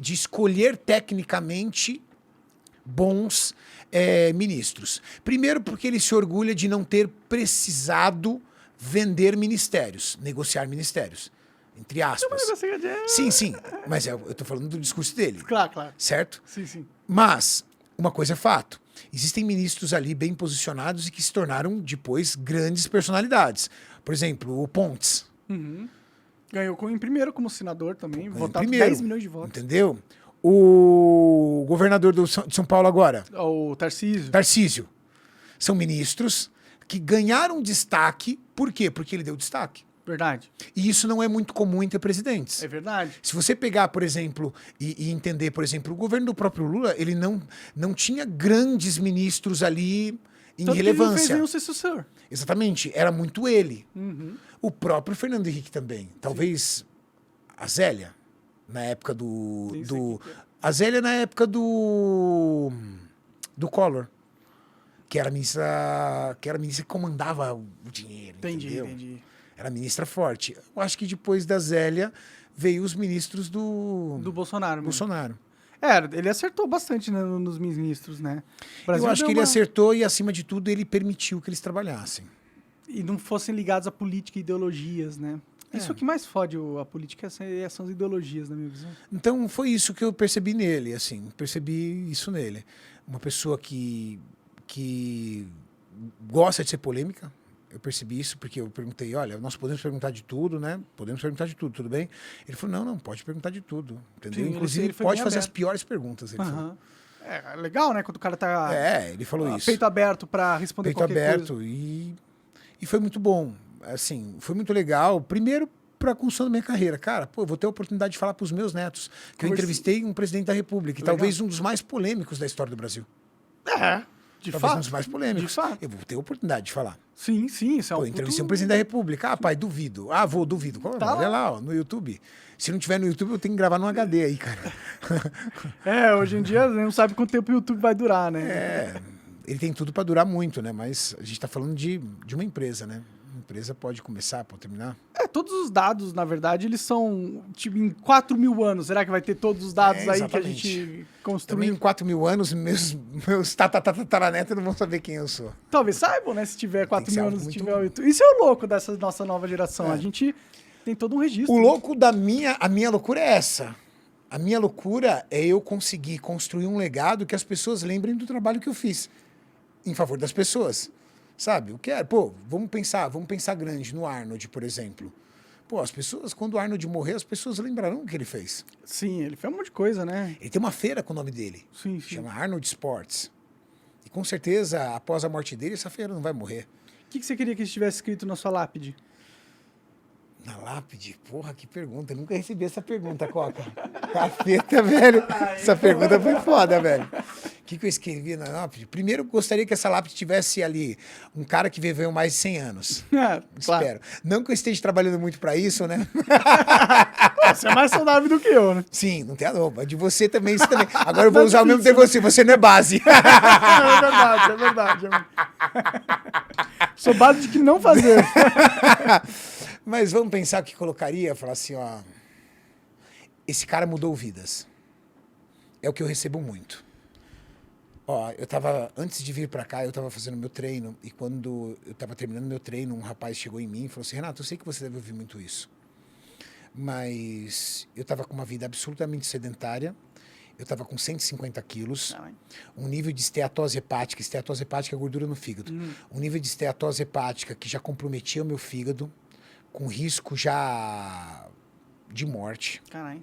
escolher tecnicamente bons ministros. Primeiro, porque ele se orgulha de não ter precisado vender ministérios, negociar ministérios. Entre aspas. Sim, sim. Mas eu tô falando do discurso dele. Claro. Certo? Sim. Mas, uma coisa é fato. Existem ministros ali bem posicionados e que se tornaram depois grandes personalidades. Por exemplo, o Pontes. Uhum. Ganhou em primeiro como senador também, Ganhou votado primeiro, 10 milhões de votos. Entendeu? O governador de São Paulo agora, O Tarcísio. Tarcísio. São ministros que ganharam destaque. Por quê? Porque ele deu destaque. Verdade. E isso não é muito comum entre presidentes. É verdade. Se você pegar, por exemplo, e entender, por exemplo, o governo do próprio Lula, ele não tinha grandes ministros ali em Tanto relevância. que ele não fez nenhum sucessor. Exatamente, era muito ele. Uhum. O próprio Fernando Henrique também. Talvez a Zélia, na época a Zélia na época do Collor, que era a ministra que comandava o dinheiro. Entendeu? Entendi. Era ministra forte. Eu acho que depois da Zélia veio os ministros do Bolsonaro mesmo. Bolsonaro. Ele acertou bastante, né, nos ministros, né? O Brasil Eu acho deu que ele uma- acertou e, acima de tudo, ele permitiu que eles trabalhassem. E não fossem ligados a política e ideologias, né? Isso é o que mais fode a política, são as ideologias, na minha visão. Então foi isso que eu percebi nele, assim, percebi isso nele. Uma pessoa que gosta de ser polêmica. Eu percebi isso porque eu perguntei, olha, nós podemos perguntar de tudo, né? Podemos perguntar de tudo, tudo bem? Ele falou, não, pode perguntar de tudo, entendeu? Sim, inclusive, ele foi pode bem fazer aberto. as piores perguntas, ele falou. É legal, né? Quando o cara tá Ele falou isso. peito aberto pra responder Peito qualquer aberto coisa. e foi muito bom. Assim, foi muito legal. Primeiro, para a construção da minha carreira. Cara, pô, eu vou ter a oportunidade de falar para os meus netos que eu entrevistei um presidente da República, talvez um dos mais polêmicos da história do Brasil. De Talvez fato. um dos mais polêmicos. De fato. Eu vou ter a oportunidade de falar. Sim, isso é Pô, eu entrevistei um presidente da República. Ah, pai, duvido. Ah, duvido. Olha lá, ó, no YouTube. Se não tiver no YouTube, eu tenho que gravar no HD aí, cara. Hoje em dia não sabe quanto tempo o YouTube vai durar, né? Ele tem tudo para durar muito, né? Mas a gente tá falando de uma empresa, né? Uma empresa pode começar, pode terminar. Todos os dados, na verdade, eles são, tipo, em 4.000 anos. Será que vai ter todos os dados aí que a gente construiu? Também em 4.000 anos, meus tataranetos não vão saber quem eu sou. Talvez saibam, né? Se tiver 4.000 anos, se muito... tiver o YouTube. Isso é o louco dessa nossa nova geração. A gente tem todo um registro. O louco a minha loucura é essa. A minha loucura é eu conseguir construir um legado que as pessoas lembrem do trabalho que eu fiz em favor das pessoas. Sabe? O que é? Pô, vamos pensar grande no Arnold, por exemplo. Pô, as pessoas, quando o Arnold morrer, as pessoas lembrarão o que ele fez. Sim, ele fez um monte de coisa, né? Ele tem uma feira com o nome dele. Sim. Chama Arnold Sports. E com certeza, após a morte dele, essa feira não vai morrer. O que você queria que estivesse escrito na sua lápide? Na lápide? Porra, que pergunta. Eu nunca recebi essa pergunta, Coca. Cafeta, velho. Essa pergunta foi foda, velho. O que eu escrevi na lápide? Primeiro, eu gostaria que essa lápide tivesse ali um cara que viveu mais de 100 anos. Claro. Espero. Não que eu esteja trabalhando muito pra isso, né? Você é mais saudável do que eu, né? Sim, não tem a roupa. De você também, isso também. Agora eu vou usar o mesmo de você. Você não é base. É verdade. Sou base de que não fazer. Mas vamos pensar o que colocaria, falar assim, ó, esse cara mudou vidas. É o que eu recebo muito. Ó, antes de vir pra cá, eu tava fazendo meu treino, e quando eu tava terminando meu treino, um rapaz chegou em mim e falou assim, Renato, eu sei que você deve ouvir muito isso, mas eu tava com uma vida absolutamente sedentária, eu tava com 150 quilos, um nível de esteatose hepática é gordura no fígado, um nível de esteatose hepática que já comprometia o meu fígado, com risco já de morte. Caralho.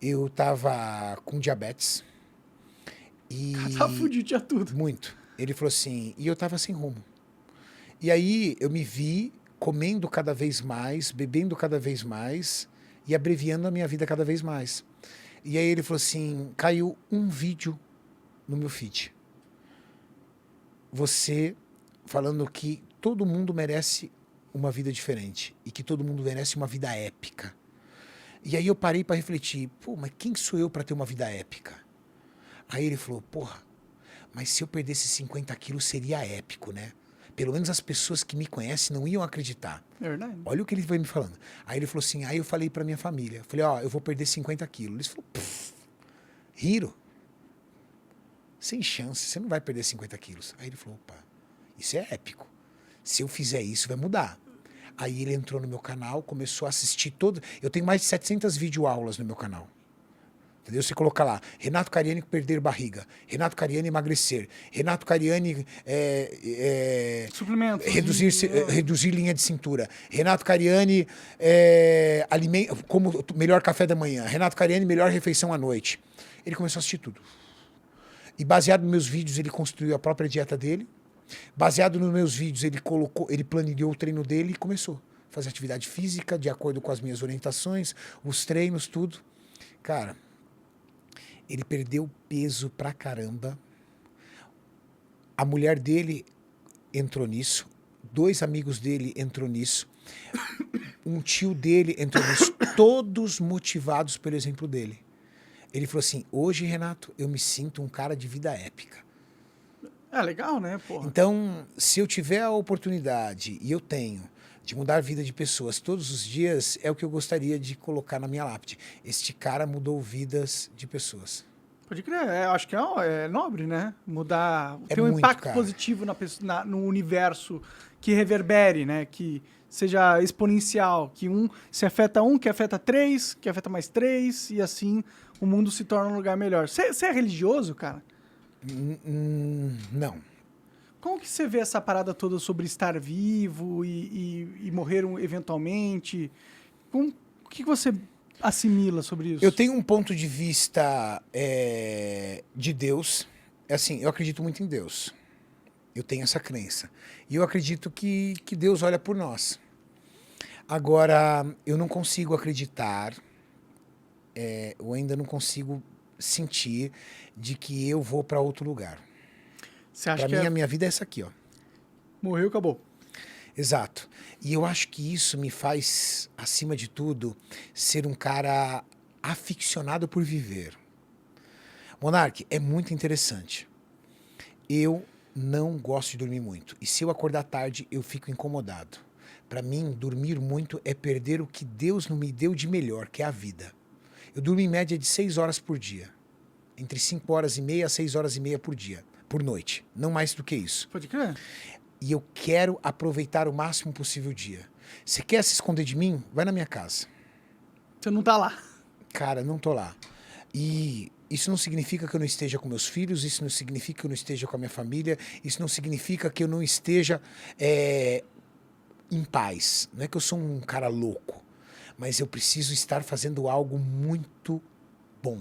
Eu tava com diabetes. E... Tá fudido, tinha tudo. Muito. Ele falou assim, e eu tava sem rumo. E aí eu me vi comendo cada vez mais, bebendo cada vez mais e abreviando a minha vida cada vez mais. E aí ele falou assim, caiu um vídeo no meu feed. Você falando que todo mundo merece uma vida diferente e que todo mundo merece uma vida épica. E aí eu parei para refletir, pô, mas quem sou eu para ter uma vida épica? Aí ele falou, porra, mas se eu perdesse 50 quilos seria épico, né? Pelo menos as pessoas que me conhecem não iam acreditar. É verdade. Olha o que ele foi me falando. Aí ele falou assim, aí eu falei para minha família, falei, ó, eu vou perder 50 quilos. Eles falaram, Hiro, sem chance, você não vai perder 50 quilos. Aí ele falou, opa, isso é épico. Se eu fizer isso, vai mudar. Aí ele entrou no meu canal, começou a assistir todo... Eu tenho mais de 700 videoaulas no meu canal. Entendeu? Você coloca lá, Renato Cariani perder barriga, Renato Cariani emagrecer, Renato Cariani suplementos, reduzir linha de cintura, Renato Cariani como melhor café da manhã, Renato Cariani melhor refeição à noite. Ele começou a assistir tudo. E baseado nos meus vídeos, ele construiu a própria dieta dele. Baseado nos meus vídeos, ele planilhou o treino dele e começou a fazer atividade física de acordo com as minhas orientações, os treinos, tudo. Cara, ele perdeu peso pra caramba. A mulher dele entrou nisso. 2 amigos dele entrou nisso. Um tio dele entrou nisso. Todos motivados pelo exemplo dele. Ele falou assim, hoje, Renato, eu me sinto um cara de vida épica. É legal, né, porra? Então, se eu tiver a oportunidade, e eu tenho, de mudar a vida de pessoas todos os dias, é o que eu gostaria de colocar na minha lápide. Este cara mudou vidas de pessoas. Pode crer, acho que é nobre, né? Mudar, ter um muito, impacto cara. positivo no universo que reverbere, né? Que seja exponencial, que se afeta que afeta 3, que afeta mais 3, e assim o mundo se torna um lugar melhor. Você é religioso, cara? Não. Como que você vê essa parada toda sobre estar vivo e morrer eventualmente? O que você assimila sobre isso? Eu tenho um ponto de vista de Deus. Assim, eu acredito muito em Deus. Eu tenho essa crença. E eu acredito que Deus olha por nós. Agora, eu não consigo acreditar, eu ainda não consigo sentir de que eu vou para outro lugar. Você acha Para mim, a minha vida é essa aqui, ó. Morreu, acabou. Exato. E eu acho que isso me faz, acima de tudo, ser um cara aficionado por viver. Monark, é muito interessante. Eu não gosto de dormir muito. E se eu acordar tarde, eu fico incomodado. Para mim, dormir muito é perder o que Deus não me deu de melhor, que é a vida. Eu durmo em média de 6 horas por dia. Entre 5 horas e meia a 6 horas e meia por dia. Por noite. Não mais do que isso. Pode crer. E eu quero aproveitar o máximo possível o dia. Você quer se esconder de mim? Vai na minha casa. Você não tá lá. Cara, não tô lá. E isso não significa que eu não esteja com meus filhos, isso não significa que eu não esteja com a minha família, isso não significa que eu não esteja em paz. Não é que eu sou um cara louco, mas eu preciso estar fazendo algo muito bom.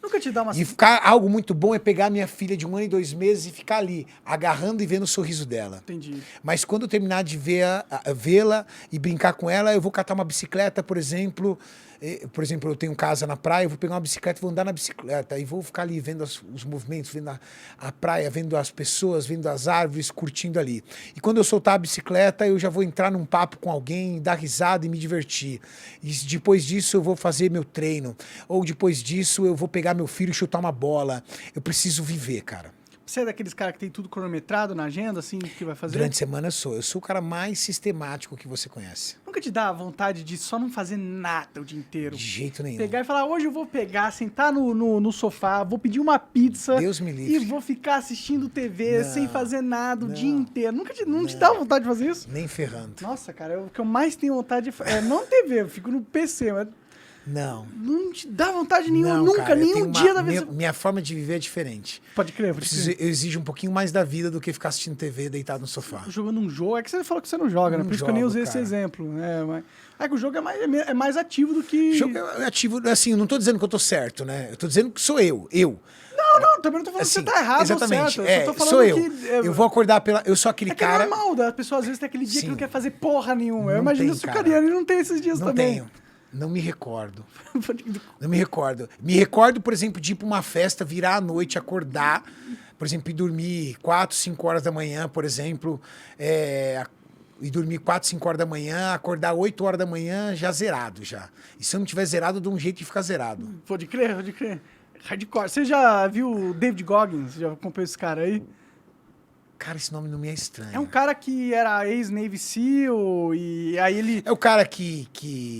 Nunca te dá uma... E ficar algo muito bom é pegar minha filha de 1 ano e 2 meses e ficar ali, agarrando e vendo o sorriso dela. Entendi. Mas quando eu terminar de vê-la e brincar com ela, eu vou catar uma bicicleta, por exemplo. Por exemplo, eu tenho casa na praia, eu vou pegar uma bicicleta e vou andar na bicicleta. E vou ficar ali vendo os movimentos, vendo a praia, vendo as pessoas, vendo as árvores, curtindo ali. E quando eu soltar a bicicleta, eu já vou entrar num papo com alguém, dar risada e me divertir. E depois disso eu vou fazer meu treino. Ou depois disso eu vou pegar meu filho e chutar uma bola. Eu preciso viver, cara. Você é daqueles caras que tem tudo cronometrado na agenda, assim, que vai fazer? Durante a semana eu sou. Eu sou o cara mais sistemático que você conhece. Nunca te dá vontade de só não fazer nada o dia inteiro? De jeito nenhum. Pegar e falar, hoje eu vou pegar, sentar no sofá, vou pedir uma pizza. Deus me livre. E vou ficar assistindo TV Não, sem fazer nada o não, dia inteiro. Não te dá vontade de fazer isso? Nem ferrando. Nossa, cara, o que eu mais tenho vontade de fazer... não TV, eu fico no PC, mas... Não. Não te dá vontade nenhuma, Não, nunca, cara, eu nenhum tenho dia da vez. Minha forma de viver é diferente. Pode crer, pode crer. Eu exijo um pouquinho mais da vida do que ficar assistindo TV deitado no sofá. Jogando um jogo, é que você falou que você não joga, né? Não Por isso que eu nem jogo, usei esse cara. exemplo. Né? Mas... É que o jogo é mais ativo do que... O jogo é ativo, assim, eu não tô dizendo que eu tô certo, né? Eu tô dizendo que sou eu. Não, também não tô falando Assim, que você tá errado exatamente, ou certo. Eu só tô falando sou eu. que... Eu vou acordar eu sou aquele É que cara... é normal, a pessoa às vezes tem aquele dia que Sim. não quer fazer porra nenhuma. Eu Não imagino tem, se o cara. Cariani não tem esses dias Não também. tenho. Não me recordo. Não me recordo. Me recordo, por exemplo, de ir pra uma festa, virar à noite, acordar, por exemplo, e dormir 4, 5 horas da manhã, por exemplo, e dormir 4, 5 horas da manhã, acordar 8 horas da manhã, já zerado já. E se eu não tiver zerado, eu dou um jeito de ficar zerado. Pode crer, pode crer. Hardcore. Você já viu o David Goggins? Já acompanhou esse cara aí? Cara, esse nome não me é estranho. É um cara que era ex-Navy SEAL e aí ele... É o cara que...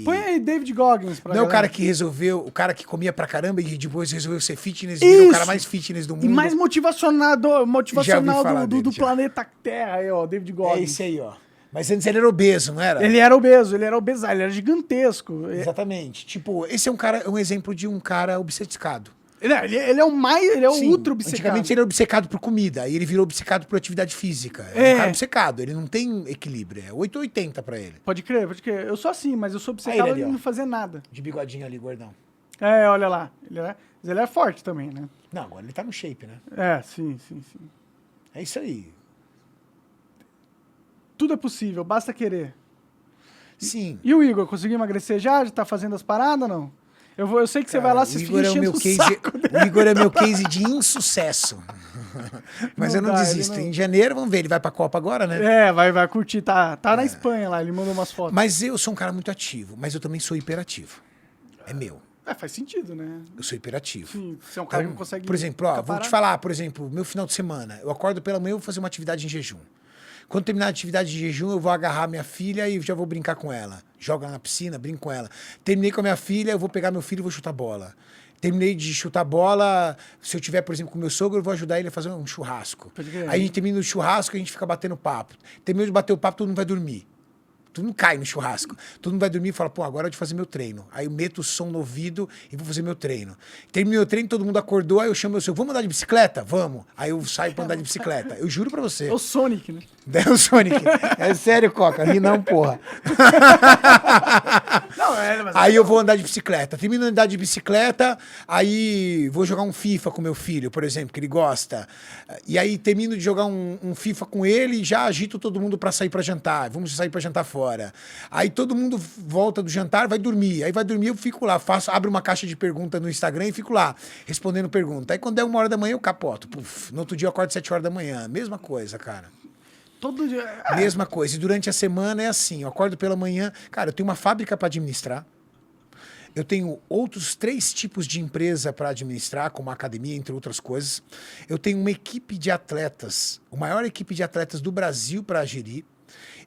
Põe aí David Goggins pra Não é o galera. cara que resolveu, o cara que comia pra caramba e depois resolveu ser fitness e virou o Isso! cara mais fitness do mundo. E mais motivacional falar do dele, já. planeta Terra aí, ó, David Goggins. É esse aí, ó. Mas antes ele era obeso, não era? Ele era obeso, ele era gigantesco. Exatamente. Tipo, esse é um exemplo de um cara obcecado. Ele é o Sim, ultra obcecado. Antigamente ele era obcecado por comida, aí ele virou obcecado por atividade física. É. É um cara obcecado, ele não tem equilíbrio, é 880 pra ele. Pode crer, pode crer. Eu sou assim, mas eu sou obcecado Aí ele ali, em ó. não fazer nada. De bigodinho ali, gordão. É, olha lá. Mas ele é forte também, né? Não, agora ele tá no shape, né? É, sim. É isso aí. Tudo é possível, basta querer. Sim. E o Igor, conseguiu emagrecer já? Já tá fazendo as paradas, não? Eu sei que você vai lá se o Igor é o meu case, o Igor é meu case de insucesso. Mas Não eu não dá, desisto. ele não- Em janeiro, vamos ver, ele vai pra Copa agora, né? É, vai curtir. Tá na Espanha lá, ele mandou umas fotos. Mas eu sou um cara muito ativo, mas eu também sou hiperativo. É meu. Faz sentido, né? Eu sou hiperativo. Sim, você é um cara que Então, não consegue... por exemplo, ó, ficar vou te parado. falar, por exemplo, meu final de semana, eu acordo pela manhã e vou fazer uma atividade em jejum. Quando terminar a atividade de jejum, eu vou agarrar minha filha e já vou brincar com ela. Jogo ela na piscina, brinco com ela. Terminei com a minha filha, eu vou pegar meu filho e vou chutar bola. Terminei de chutar bola, se eu tiver, por exemplo, com meu sogro, eu vou ajudar ele a fazer um churrasco. Pode crer. Aí a gente termina o churrasco, a gente fica batendo papo. Terminou de bater o papo, todo mundo vai dormir. Todo mundo cai no churrasco. Todo mundo vai dormir e fala, pô, agora é hora de fazer meu treino. Aí eu meto o som no ouvido e vou fazer meu treino. Terminei meu treino, todo mundo acordou, aí eu chamo meu senhor, vamos andar de bicicleta? Vamos. Aí eu saio pra andar de bicicleta. Eu juro pra você. É o Sonic, né? É o Sonic. É sério, Coca. Ri não, porra. Não, mas... Aí eu vou andar de bicicleta. Termino de andar de bicicleta, aí vou jogar um FIFA com meu filho, por exemplo, que ele gosta. E aí termino de jogar um FIFA com ele e já agito todo mundo pra sair pra jantar. Vamos sair pra jantar fora. Aí todo mundo volta do jantar, vai dormir. Aí vai dormir, eu fico lá, abro uma caixa de pergunta no Instagram e fico lá, respondendo pergunta. Aí quando é 1h da manhã, eu capoto. Puf, no outro dia eu acordo 7h da manhã. Mesma coisa, cara. Todo dia... Mesma coisa. E durante a semana é assim, eu acordo pela manhã. Cara, eu tenho uma fábrica para administrar. Eu tenho outros 3 tipos de empresa para administrar, como a academia, entre outras coisas. Eu tenho uma equipe de atletas, a maior equipe de atletas do Brasil para gerir.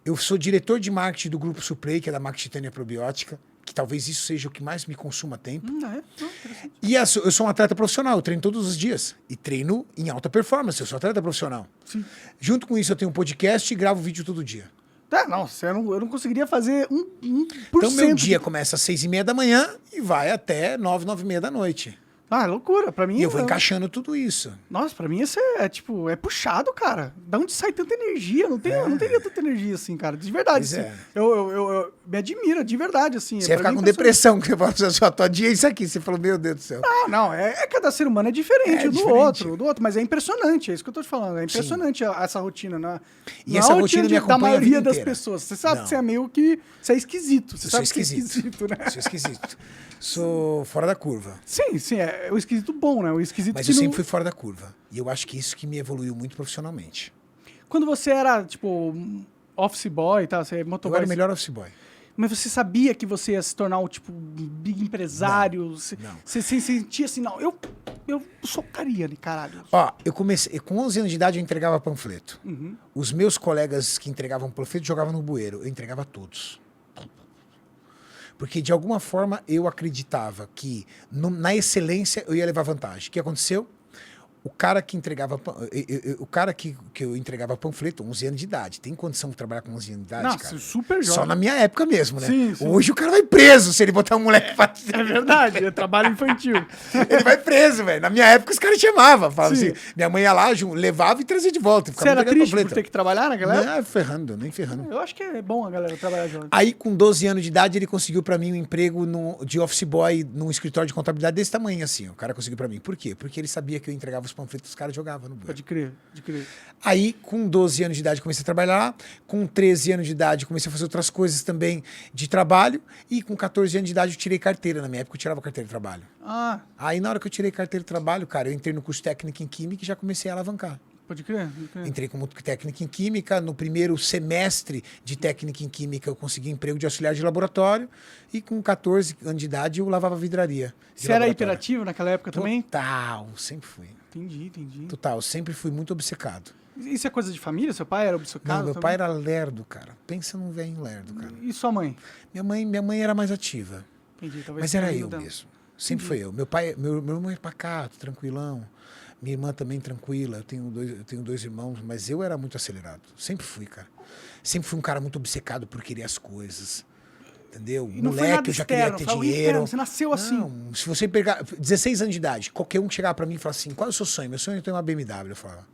Eu sou diretor de marketing do Grupo Suplay, que é da Marketing Titânia Probiótica, que talvez isso seja o que mais me consuma tempo. E eu sou um atleta profissional, eu treino todos os dias. E treino em alta performance, eu sou atleta profissional. Sim. Junto com isso, eu tenho um podcast e gravo vídeo todo dia. Eu não conseguiria fazer 1%. Então, meu dia começa às 6h30 da manhã e vai até 9h30 da noite. É loucura. Pra mim... E eu vou encaixando tudo isso. Nossa, pra mim isso é puxado, cara. Da onde sai tanta energia? Eu não teria tanta energia assim, cara. De verdade, Pois assim. é. Eu me admiro, de verdade, assim. Você ia ficar com depressão, que você fala, só tua dia é isso aqui. Você falou, meu Deus do céu. Não, cada ser humano é diferente É do diferente. outro, mas é impressionante, é isso que eu tô te falando. É impressionante essa rotina, né? E essa rotina me acompanha da maioria a vida das inteira. pessoas. Você sabe Não. que você é meio que... Você é esquisito. Você Eu sabe sou que esquisito. é esquisito, né? Sou esquisito. Sou fora da curva. Sim, é o esquisito bom, né? O esquisito Mas que eu não... sempre fui fora da curva. E eu acho que isso que me evoluiu muito profissionalmente. Quando você era, tipo, office boy e tal, você é Eu motoboy... era o melhor office boy. Mas você sabia que você ia se tornar um, tipo, big empresário? Não. Você sentia assim, não, eu sou Cariani, caralho. Ó, eu comecei... Com 11 anos de idade, eu entregava panfleto. Uhum. Os meus colegas que entregavam panfleto jogavam no bueiro. Eu entregava todos. Porque, de alguma forma, eu acreditava que na excelência eu ia levar vantagem. O que aconteceu? O cara que entregava... O cara que eu entregava panfleto, 11 anos de idade. Tem condição de trabalhar com 11 anos de idade, Nossa, cara? super jovem. Só na minha época mesmo, né? Sim, sim. Hoje o cara vai preso se ele botar um moleque pra... É verdade, é trabalho infantil. Ele vai preso, velho. Na minha época os caras chamavam. Falavam Sim. assim, minha mãe ia lá, levava e trazia de volta. Você era triste por ter que trabalhar naquela época? Não, ferrando, nem ferrando. Eu acho que é bom a galera trabalhar junto. Aí, com 12 anos de idade, ele conseguiu pra mim um emprego de office boy num escritório de contabilidade desse tamanho, assim. O cara conseguiu pra mim. Por quê? Porque ele sabia que eu entregava os panfletos, os caras jogavam no bueiro. Pode crer, pode crer. Aí, com 12 anos de idade, comecei a trabalhar. Com 13 anos de idade, comecei a fazer outras coisas também de trabalho. E com 14 anos de idade, eu tirei carteira. Na minha época, eu tirava carteira de trabalho. Ah, Aí, na hora que eu tirei carteira de trabalho, cara, eu entrei no curso técnico em Química e já comecei a alavancar. pode crer. Pode crer. Entrei como técnico em Química. No primeiro semestre de técnica em Química, eu consegui emprego de auxiliar de laboratório. E com 14 anos de idade, eu lavava vidraria. de Você era laboratório. hiperativo naquela época também? Total, sempre fui. Entendi. Total, sempre fui muito obcecado. Isso é coisa de família? Seu pai era obcecado? Não, meu também? pai era lerdo, cara. Pensa num velho lerdo, cara. E sua mãe? Minha mãe era mais ativa. Entendi, talvez Mas tenha era vindo eu dela. mesmo. Sempre foi eu. Meu irmão é pacato, tranquilão. Minha irmã também tranquila. Eu tenho dois irmãos, mas eu era muito acelerado. Sempre fui, cara. Sempre fui um cara muito obcecado por querer as coisas. Entendeu? E não foi nada Moleque, eu já queria externo, ter foi algo dinheiro. interno, você nasceu assim. Não, se você pegar 16 anos de idade, qualquer um que chegar pra mim e falar assim, qual é o seu sonho? Meu sonho é ter uma BMW. Eu falava.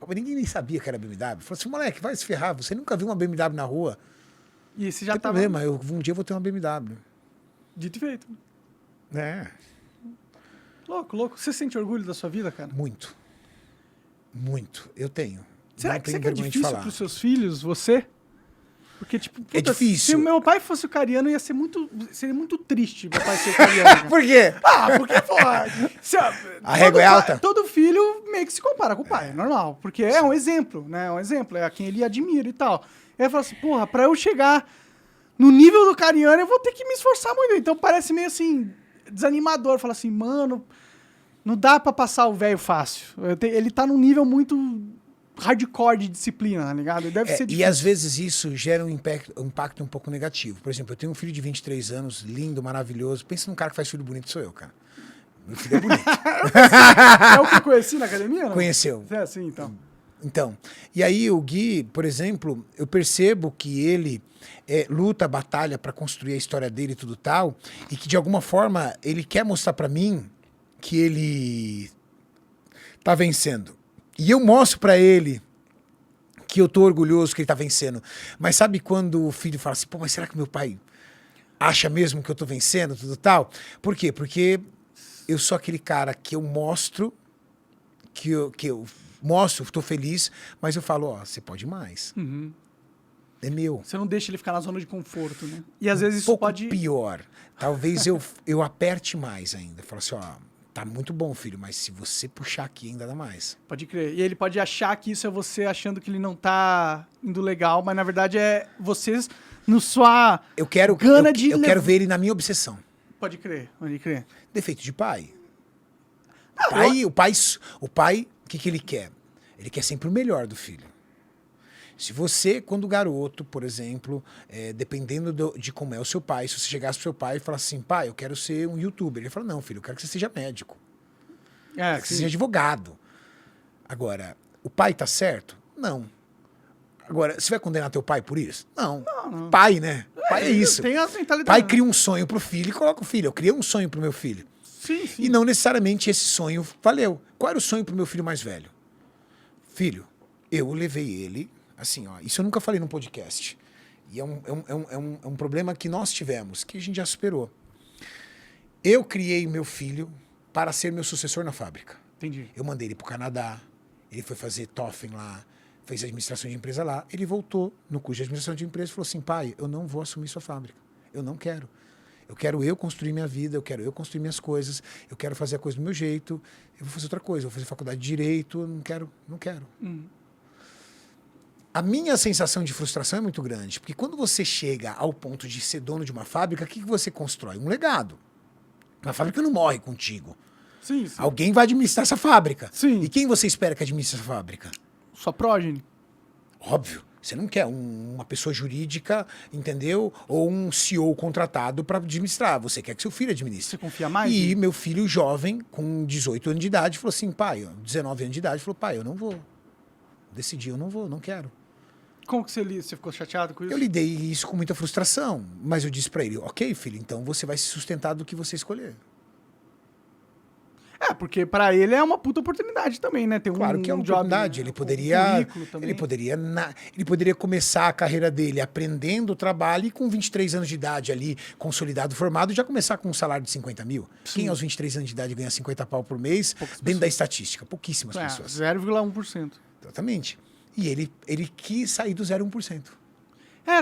Ninguém nem sabia que era BMW. Eu falava assim, moleque, vai se ferrar. Você nunca viu uma BMW na rua. E você Não já tem tava... problema, um dia eu vou ter uma BMW. Dito e feito. É, Louco. Você sente orgulho da sua vida, cara? muito. Muito. Eu tenho. Será Não que tenho é vergonha de difícil falar. pros seus filhos, você? Porque, tipo, É difícil. se o meu pai fosse o Cariano, seria muito triste meu pai ser o Cariano. cara. Por quê? Porque, pô, A régua é alta? Todo filho meio que se compara com o pai, é normal. Porque é um exemplo, né? É um exemplo, é a quem ele admira e tal. Aí eu falo assim, porra, pra eu chegar no nível do Cariano, eu vou ter que me esforçar muito. Então parece meio assim, desanimador. Fala assim, mano, não dá pra passar o velho fácil. Ele tá num nível muito hardcore de disciplina, tá ligado? Deve ser E difícil. às vezes isso gera um impacto um pouco negativo. Por exemplo, eu tenho um filho de 23 anos, lindo, maravilhoso. Pensa num cara que faz filho bonito, sou eu, cara. Meu filho é bonito. É o que eu conheci na academia, não? Conheceu. É assim, então. Então, e aí o Gui, por exemplo, eu percebo que ele luta, batalha para construir a história dele e tudo tal, e que de alguma forma ele quer mostrar para mim que ele tá vencendo. E eu mostro para ele que eu tô orgulhoso que ele tá vencendo. Mas sabe quando o filho fala assim, pô, mas será que meu pai acha mesmo que eu tô vencendo, tudo tal? Por quê? Porque eu sou aquele cara que eu mostro, que eu mostro, tô feliz, mas eu falo, ó, você pode mais. Uhum. É meu. Você não deixa ele ficar na zona de conforto, né? E às vezes isso pouco pode... pior. Talvez eu aperte mais ainda. Falo assim, ó, tá muito bom, filho, mas se você puxar aqui, ainda dá mais. Pode crer. E ele pode achar que isso é você achando que ele não tá indo legal, mas na verdade é vocês no sua Eu quero, gana de... eu quero ver ele na minha obsessão. Pode crer, pode crer. Defeito de pai. O pai, o que ele quer? Ele quer sempre o melhor do filho. Se você, quando garoto, por exemplo, dependendo de como é o seu pai, se você chegasse pro seu pai e falasse assim, pai, eu quero ser um youtuber. Ele fala, não, filho, eu quero que você seja médico. Eu quero que você seja advogado. Agora, o pai tá certo? Não. Agora, você vai condenar teu pai por isso? Não. Não. Pai, né? Pai é isso. Tem a mentalidade. Pai cria um sonho pro filho e coloca o filho. Eu criei um sonho pro meu filho. Sim, sim. E não necessariamente esse sonho valeu. Qual era o sonho pro meu filho mais velho? Filho, eu levei ele, assim, ó, isso eu nunca falei num podcast. E é um problema que nós tivemos, que a gente já superou. Eu criei meu filho para ser meu sucessor na fábrica. Entendi. Eu mandei ele pro Canadá, ele foi fazer TOEFL lá, fez administração de empresa lá, ele voltou no curso de administração de empresa e falou assim, pai, eu não vou assumir sua fábrica, eu não quero. Eu quero eu construir minha vida, eu quero eu construir minhas coisas, eu quero fazer a coisa do meu jeito, eu vou fazer outra coisa, eu vou fazer faculdade de Direito, eu não quero. A minha sensação de frustração é muito grande, porque quando você chega ao ponto de ser dono de uma fábrica, o que você constrói? Um legado. Uma fábrica não morre contigo. Sim, sim. Alguém vai administrar essa fábrica. Sim. E quem você espera que administre essa fábrica? Sua prógene. Óbvio. Você não quer uma pessoa jurídica, entendeu? Ou um CEO contratado para administrar. Você quer que seu filho administre. Você confia mais? E meu filho jovem, com 18 anos de idade, falou assim, pai, 19 anos de idade, falou, pai, eu não vou. Decidi, eu não vou, não quero. Como que você ficou chateado com isso? Eu lidei isso com muita frustração, mas eu disse para ele, ok, filho, então você vai se sustentar do que você escolher. Porque pra ele é uma puta oportunidade também, né? Tem Claro que é uma job, oportunidade. né? Ele poderia começar a carreira dele aprendendo o trabalho e com 23 anos de idade ali, consolidado, formado, já começar com um salário de 50 mil. Sim. Quem aos 23 anos de idade ganha 50 pau por mês, dentro da estatística? Pouquíssimas pessoas. 0,1%. Exatamente. E ele quis sair do 0,1%.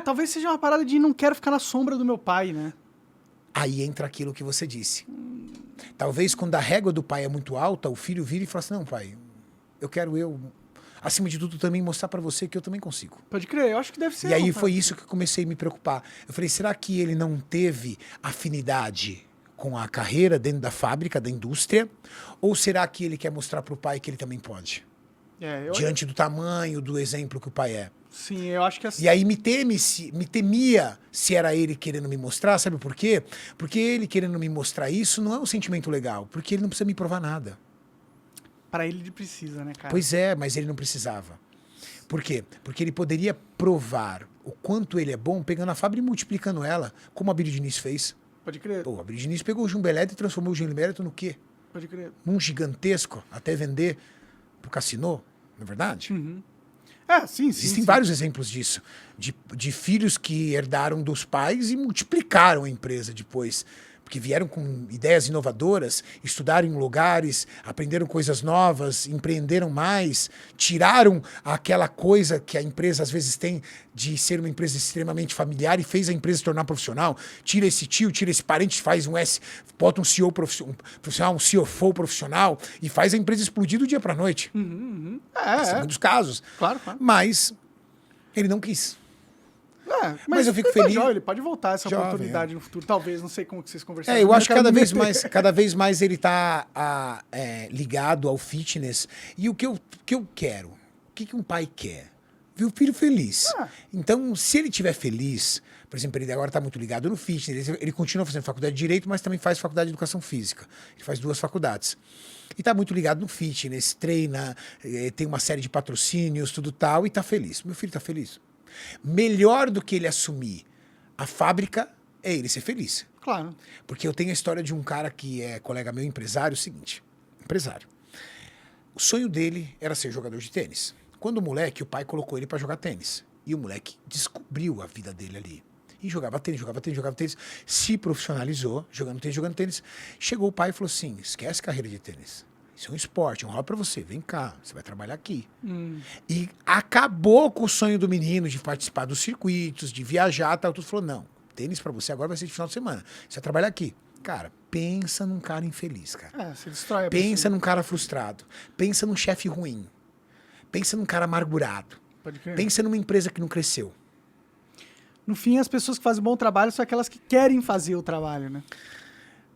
Talvez seja uma parada de não quero ficar na sombra do meu pai, né? Aí entra aquilo que você disse. Talvez quando a régua do pai é muito alta, o filho vira e fala assim, não, pai, eu quero acima de tudo, também mostrar para você que eu também consigo. Pode crer, eu acho que deve ser. E aí foi isso que eu comecei a me preocupar. Eu falei, será que ele não teve afinidade com a carreira dentro da fábrica, da indústria? Ou será que ele quer mostrar para o pai que ele também pode? Diante do tamanho, do exemplo que o pai é. Sim, eu acho que assim... E aí me temia se era ele querendo me mostrar, sabe por quê? Porque ele querendo me mostrar isso não é um sentimento legal, porque ele não precisa me provar nada. Pra ele precisa, né, cara? Pois é, mas ele não precisava. Por quê? Porque ele poderia provar o quanto ele é bom pegando a fábrica e multiplicando ela, como a Abílio Diniz fez. Pode crer. Pô, a Abílio Diniz pegou o Jumbeléto e transformou o Jumbeléto no quê? Pode crer. Num gigantesco, até vender pro cassino, não é verdade? Sim. Existem vários exemplos disso. De filhos que herdaram dos pais e multiplicaram a empresa depois. Porque vieram com ideias inovadoras, estudaram em lugares, aprenderam coisas novas, empreenderam mais, tiraram aquela coisa que a empresa às vezes tem de ser uma empresa extremamente familiar e fez a empresa se tornar profissional. Tira esse tio, tira esse parente, faz bota um CEO profissional, um CFO profissional e faz a empresa explodir do dia para a noite. Esse é um dos casos. Claro. Mas ele não quis. Mas eu fico feliz. Ele pode voltar essa oportunidade no futuro. Talvez, não sei como que vocês conversaram. Eu acho que cada vez mais ele está ligado ao fitness. E o que eu quero? O que um pai quer? Ver o filho feliz. Então, se ele estiver feliz, Por exemplo, ele agora está muito ligado no fitness. Ele continua fazendo faculdade de Direito, mas também faz faculdade de Educação Física. Ele faz 2 faculdades. E está muito ligado no fitness, treina, tem uma série de patrocínios, tudo tal, e está feliz. Meu filho está feliz. Melhor do que ele assumir a fábrica é ele ser feliz. Claro. Porque eu tenho a história de um cara que é colega meu, empresário, o seguinte. Empresário. O sonho dele era ser jogador de tênis. Quando moleque, o pai colocou ele para jogar tênis. E o moleque descobriu a vida dele ali. E jogava tênis, se profissionalizou, jogando tênis. Chegou o pai e falou assim, esquece carreira de tênis. Isso é um esporte, é um hobby pra você. Vem cá, você vai trabalhar aqui. E acabou com o sonho do menino de participar dos circuitos, de viajar, tal. Tudo falou, não, tênis pra você agora vai ser de final de semana. Você vai trabalhar aqui. Cara, pensa num cara infeliz, cara. Você destrói a Pensa pessoa. num cara frustrado. Pensa num chefe ruim. Pensa num cara amargurado. Pode crer. Pensa numa empresa que não cresceu. No fim, as pessoas que fazem bom trabalho são aquelas que querem fazer o trabalho, né?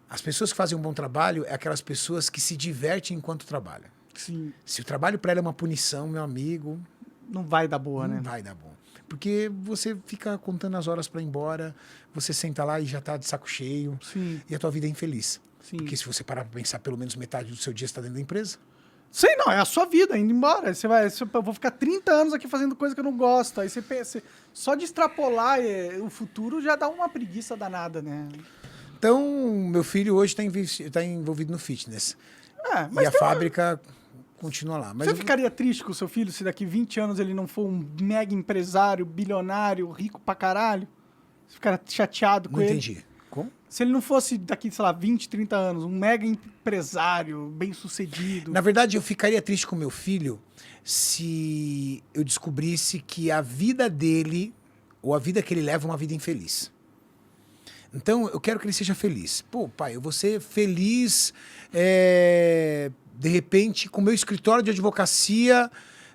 As pessoas que fazem um bom trabalho é aquelas pessoas que se divertem enquanto trabalham. Sim. Se o trabalho para ela é uma punição, meu amigo, Não vai dar boa, não né? vai dar bom. Porque você fica contando as horas para ir embora, você senta lá e já tá de saco cheio, Sim. e a tua vida é infeliz. Sim. Porque se você parar para pensar, pelo menos metade do seu dia está dentro da empresa. Sei não, é a sua vida, indo embora. Eu vou ficar 30 anos aqui fazendo coisa que eu não gosto. Aí você pensa, só de extrapolar o futuro já dá uma preguiça danada, né? Então, meu filho hoje está envolvido no fitness. Mas E a fábrica continua lá. Mas você eu- ficaria triste com o seu filho se daqui 20 anos ele não for um mega empresário, bilionário, rico pra caralho? Você ficaria chateado com não ele? entendi. Como? Se ele não fosse daqui, sei lá, 20, 30 anos, um mega empresário, bem sucedido. Na verdade, eu ficaria triste com meu filho se eu descobrisse que a vida dele, ou a vida que ele leva, é uma vida infeliz. Então, eu quero que ele seja feliz. Pô, pai, eu vou ser feliz, de repente, com o meu escritório de advocacia,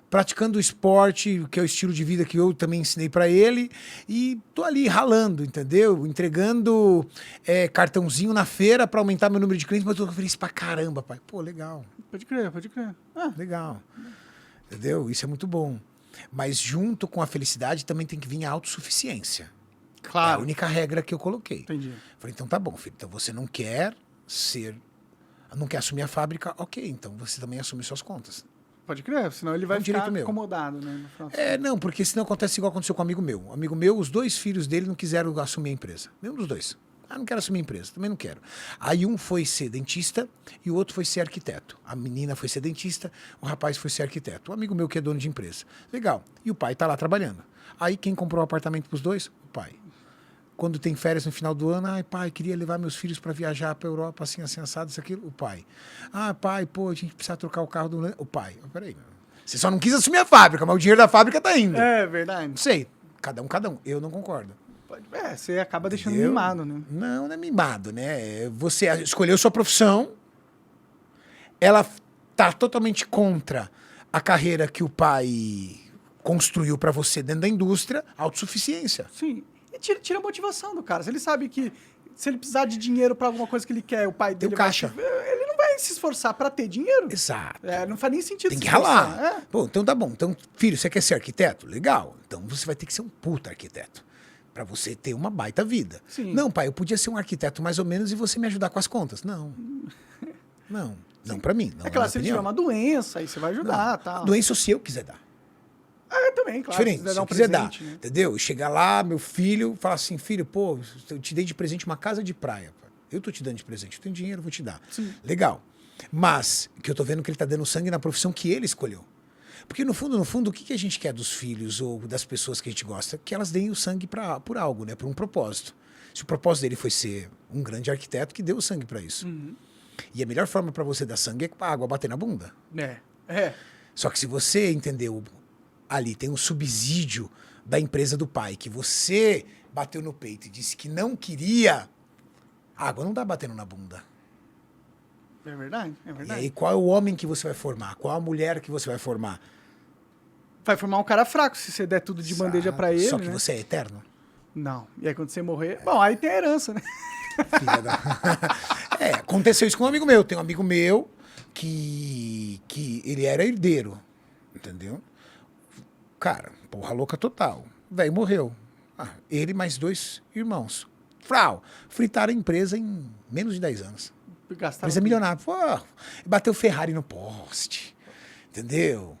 praticando o esporte, que é o estilo de vida que eu também ensinei para ele, e tô ali ralando, entendeu? Entregando cartãozinho na feira para aumentar meu número de clientes, mas eu tô feliz pra caramba, pai. Pô, legal. Pode crer, pode crer. Ah, Legal. Entendeu? Isso é muito bom. Mas junto com a felicidade também tem que vir a autossuficiência. É a claro. única regra que eu coloquei. Entendi. Falei, então tá bom, filho. Então você não quer assumir a fábrica, ok. Então você também assume suas contas. Pode crer, senão ele vai É um ficar direito meu. acomodado, né? No final. Não, porque senão acontece igual aconteceu com um amigo meu. Um amigo meu, os 2 filhos dele não quiseram assumir a empresa. Nenhum dos 2. Não quero assumir a empresa, também não quero. Aí um foi ser dentista e o outro foi ser arquiteto. A menina foi ser dentista, o rapaz foi ser arquiteto. Um amigo meu que é dono de empresa. Legal. E o pai tá lá trabalhando. Aí quem comprou o apartamento pros 2? O pai. Quando tem férias no final do ano, ai, pai, queria levar meus filhos para viajar para Europa, assim, assado, isso, aquilo. O pai. Ah, pai, pô, a gente precisa trocar o carro do... O pai. Peraí, você só não quis assumir a fábrica, mas o dinheiro da fábrica tá indo. É verdade. Não sei. Cada um. Eu não concordo. Você acaba deixando Entendeu? mimado, né? Não é mimado, né? Você escolheu sua profissão, ela tá totalmente contra a carreira que o pai construiu para você dentro da indústria, autossuficiência. Sim. E tira a motivação do cara. Se ele sabe que se ele precisar de dinheiro pra alguma coisa que ele quer, o pai dele caixa. Ele não vai se esforçar pra ter dinheiro. Exato. Não faz nem sentido Tem se que ralar. esforçar. Pô, então tá bom. Então, filho, você quer ser arquiteto? Legal. Então você vai ter que ser um puta arquiteto. Pra você ter uma baita vida. Sim. Não, pai, eu podia ser um arquiteto mais ou menos e você me ajudar com as contas. Não. Não pra mim. Não, É claro, na se ele opinião. tiver uma doença, aí você vai ajudar, tal. Doença se eu quiser dar. Também, claro. Diferente, Se quiser se dar eu um quiser presente, dar, né? entendeu? E chegar lá, meu filho, falar assim, filho, pô, eu te dei de presente uma casa de praia. Pô. Eu tô te dando de presente, eu tenho dinheiro, eu vou te dar. Sim. Legal. Mas, que eu tô vendo que ele tá dando sangue na profissão que ele escolheu. Porque no fundo, o que a gente quer dos filhos ou das pessoas que a gente gosta? Que elas deem o sangue por algo, né? Por um propósito. Se o propósito dele foi ser um grande arquiteto, que deu o sangue para isso. E a melhor forma para você dar sangue é com a água bater na bunda. Só que se você entendeu, ali tem um subsídio da empresa do pai, que você bateu no peito e disse que não queria, a água não dá batendo na bunda. É verdade, é E verdade. aí qual é o homem que você vai formar? Qual a mulher que você vai formar? Vai formar um cara fraco se você der tudo de bandeja pra ele, Só que né? você é eterno. Não. E aí quando você morrer... Bom, aí tem a herança, né? Filha da... aconteceu isso com um amigo meu. Tem um amigo meu que ele era herdeiro, entendeu? Cara, porra louca total. Velho morreu. Ele mais 2 irmãos. Fritaram a empresa em menos de 10 anos. Empresa milionária. Pô, bateu Ferrari no poste. Entendeu?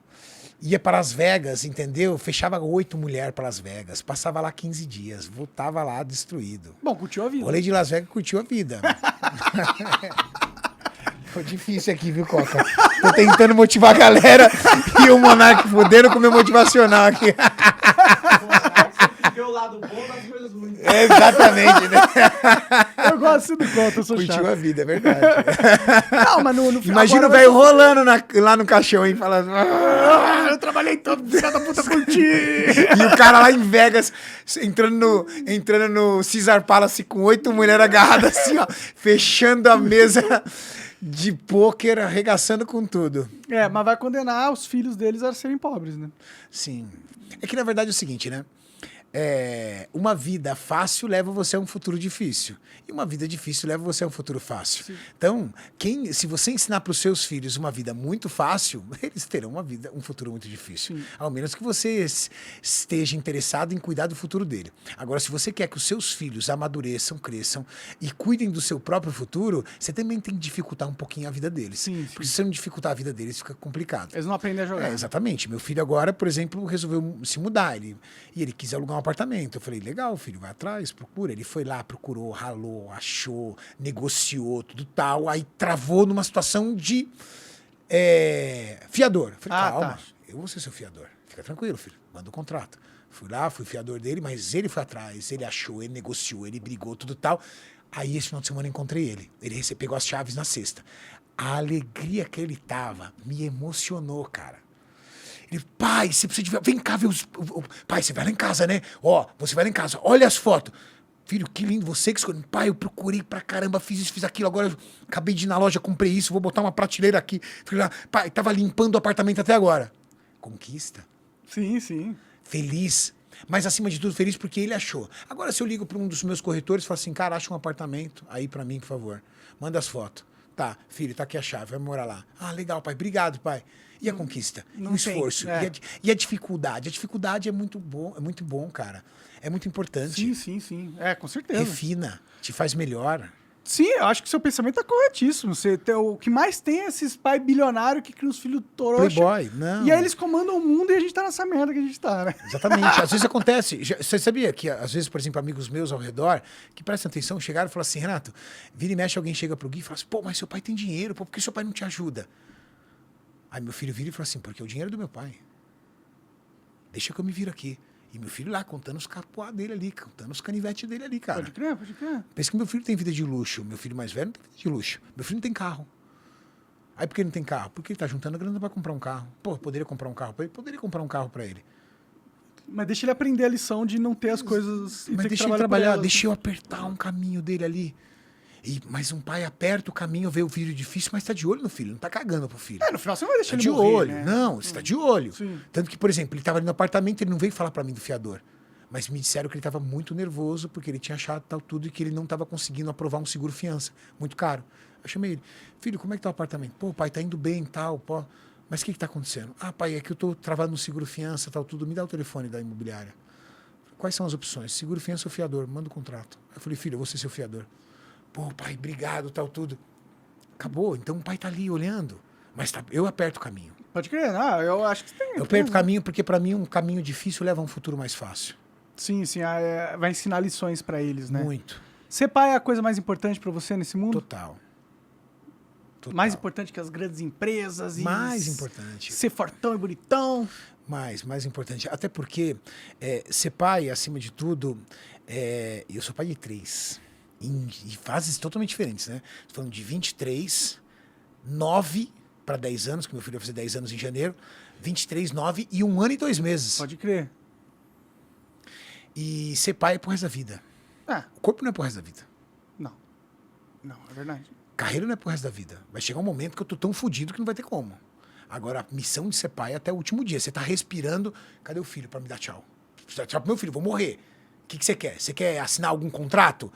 Ia para Las Vegas, entendeu? Fechava 8 mulheres para Las Vegas. Passava lá 15 dias. Voltava lá destruído. Bom, curtiu a vida. Rolê de Las Vegas, curtiu a vida. Ficou difícil aqui, viu, Coca? Tô tentando motivar a galera e o Monark fudendo com o meu motivacional aqui. O lado bom das coisas ruins. Exatamente, né? Eu gosto do conto, eu sou chato. Curtiu a vida, é verdade. Não, mas no final. Imagina o velho rolando lá no caixão, hein? Falando. Eu trabalhei todo, filha da puta, por ti. E o cara lá em Vegas, entrando no Caesar Palace com 8 mulheres agarradas assim, ó, fechando a mesa de pôquer, arregaçando com tudo. Mas vai condenar os filhos deles a serem pobres, né? Sim. É que na verdade é o seguinte, né? Uma vida fácil leva você a um futuro difícil. E uma vida difícil leva você a um futuro fácil. Sim. Então, se você ensinar para os seus filhos uma vida muito fácil, eles terão um futuro muito difícil. Sim. Ao menos que você esteja interessado em cuidar do futuro dele. Agora, se você quer que os seus filhos amadureçam, cresçam e cuidem do seu próprio futuro, você também tem que dificultar um pouquinho a vida deles. Sim. Porque se você não dificultar a vida deles, fica complicado. Eles não aprendem a jogar. Exatamente. Meu filho agora, por exemplo, resolveu se mudar. E ele quis alugar um apartamento. Eu falei, legal, filho, vai atrás, procura. Ele foi lá, procurou, ralou, achou, negociou, tudo tal. Aí travou numa situação de fiador. Eu falei, calma, tá. Eu vou ser seu fiador. Fica tranquilo, filho, manda o contrato. Fui lá, fui fiador dele, mas ele foi atrás, ele achou, ele negociou, ele brigou, tudo tal. Aí esse final de semana eu encontrei ele. Ele pegou as chaves na sexta. A alegria que ele tava me emocionou, cara. Ele, pai, você precisa de ver. Vem cá ver os. Pai, você vai lá em casa, né? Você vai lá em casa, olha as fotos. Filho, que lindo, você que escolheu. Pai, eu procurei pra caramba, fiz isso, fiz aquilo, agora eu acabei de ir na loja, comprei isso, vou botar uma prateleira aqui. Falei lá, pai, tava limpando o apartamento até agora. Conquista. Sim, sim. Feliz. Mas, acima de tudo, feliz porque ele achou. Agora, se eu ligo pra um dos meus corretores e falo assim, cara, acha um apartamento aí pra mim, por favor. Manda as fotos. Tá, filho, tá aqui a chave, vai morar lá. Ah, legal, pai, obrigado, pai. E a conquista? Não o esforço? E a dificuldade? A dificuldade é muito bom, cara. É muito importante. Sim. Com certeza. Refina, te faz melhor. Sim, eu acho que o seu pensamento tá corretíssimo. O que mais tem é esses pais bilionários que criam os filhos toroxa. Playboy, não. E aí eles comandam o mundo e a gente tá nessa merda que a gente tá, né? Exatamente. Às vezes acontece. Você sabia que, às vezes, por exemplo, amigos meus ao redor, que prestam atenção, chegaram e falaram assim, Renato, vira e mexe, alguém chega pro Gui e fala assim, pô, mas seu pai tem dinheiro, pô, por que seu pai não te ajuda? Aí meu filho vira e fala assim, porque é o dinheiro do meu pai. Deixa que eu me viro aqui. E meu filho lá, contando os capoá dele ali, contando os canivetes dele ali, cara. Pode crer. Pensa que meu filho tem vida de luxo. Meu filho mais velho não tem vida de luxo. Meu filho não tem carro. Aí por que ele não tem carro? Porque ele tá juntando grana pra comprar um carro. Pô, poderia comprar um carro pra ele? Poderia comprar um carro pra ele. Mas deixa ele aprender a lição de não ter as coisas... Mas deixa ele trabalhar, deixa eu apertar um caminho dele ali. Mas um pai aperta o caminho, vê o filho difícil, mas tá de olho no filho, não tá cagando pro filho. No final você não vai deixar tá ele de morrer, olho. né? Não, você tá de olho. Sim. Tanto que, por exemplo, ele tava ali no apartamento, ele não veio falar pra mim do fiador. Mas me disseram que ele tava muito nervoso, porque ele tinha achado tal tudo e que ele não tava conseguindo aprovar um seguro-fiança. Muito caro. Eu chamei ele. Filho, como é que tá o apartamento? Pô, pai, tá indo bem e tal, pô. Mas o que tá acontecendo? Ah, pai, é que eu tô travado no seguro-fiança, tal tudo. Me dá o telefone da imobiliária. Quais são as opções? Seguro-fiança ou fiador? Manda o contrato. Eu falei, filho, eu vou ser seu fiador. Pô, pai, obrigado, tal, tudo. Acabou. Então o pai tá ali olhando. Mas eu aperto o caminho. Pode crer. Eu acho que tem. Eu aperto o caminho porque, pra mim, um caminho difícil leva a um futuro mais fácil. Sim. Vai ensinar lições pra eles, né? Muito. Ser pai é a coisa mais importante pra você nesse mundo? Total. Mais importante que as grandes empresas. Mais importante. Ser fortão e bonitão. Mais importante. Até porque ser pai, acima de tudo, eu sou pai de 3. Em fases totalmente diferentes, né? Tô falando de 23, 9 para 10 anos, que meu filho vai fazer 10 anos em janeiro, 23, 9 e 1 ano e 2 meses. Pode crer. E ser pai é pro resto da vida. Ah. O corpo não é pro resto da vida. Não, é verdade. Carreira não é pro resto da vida. Vai chegar um momento que eu tô tão fodido que não vai ter como. Agora, a missão de ser pai é até o último dia. Você tá respirando, cadê o filho para me dar tchau? Dar tchau pro meu filho, vou morrer. O que você quer? Você quer assinar algum contrato?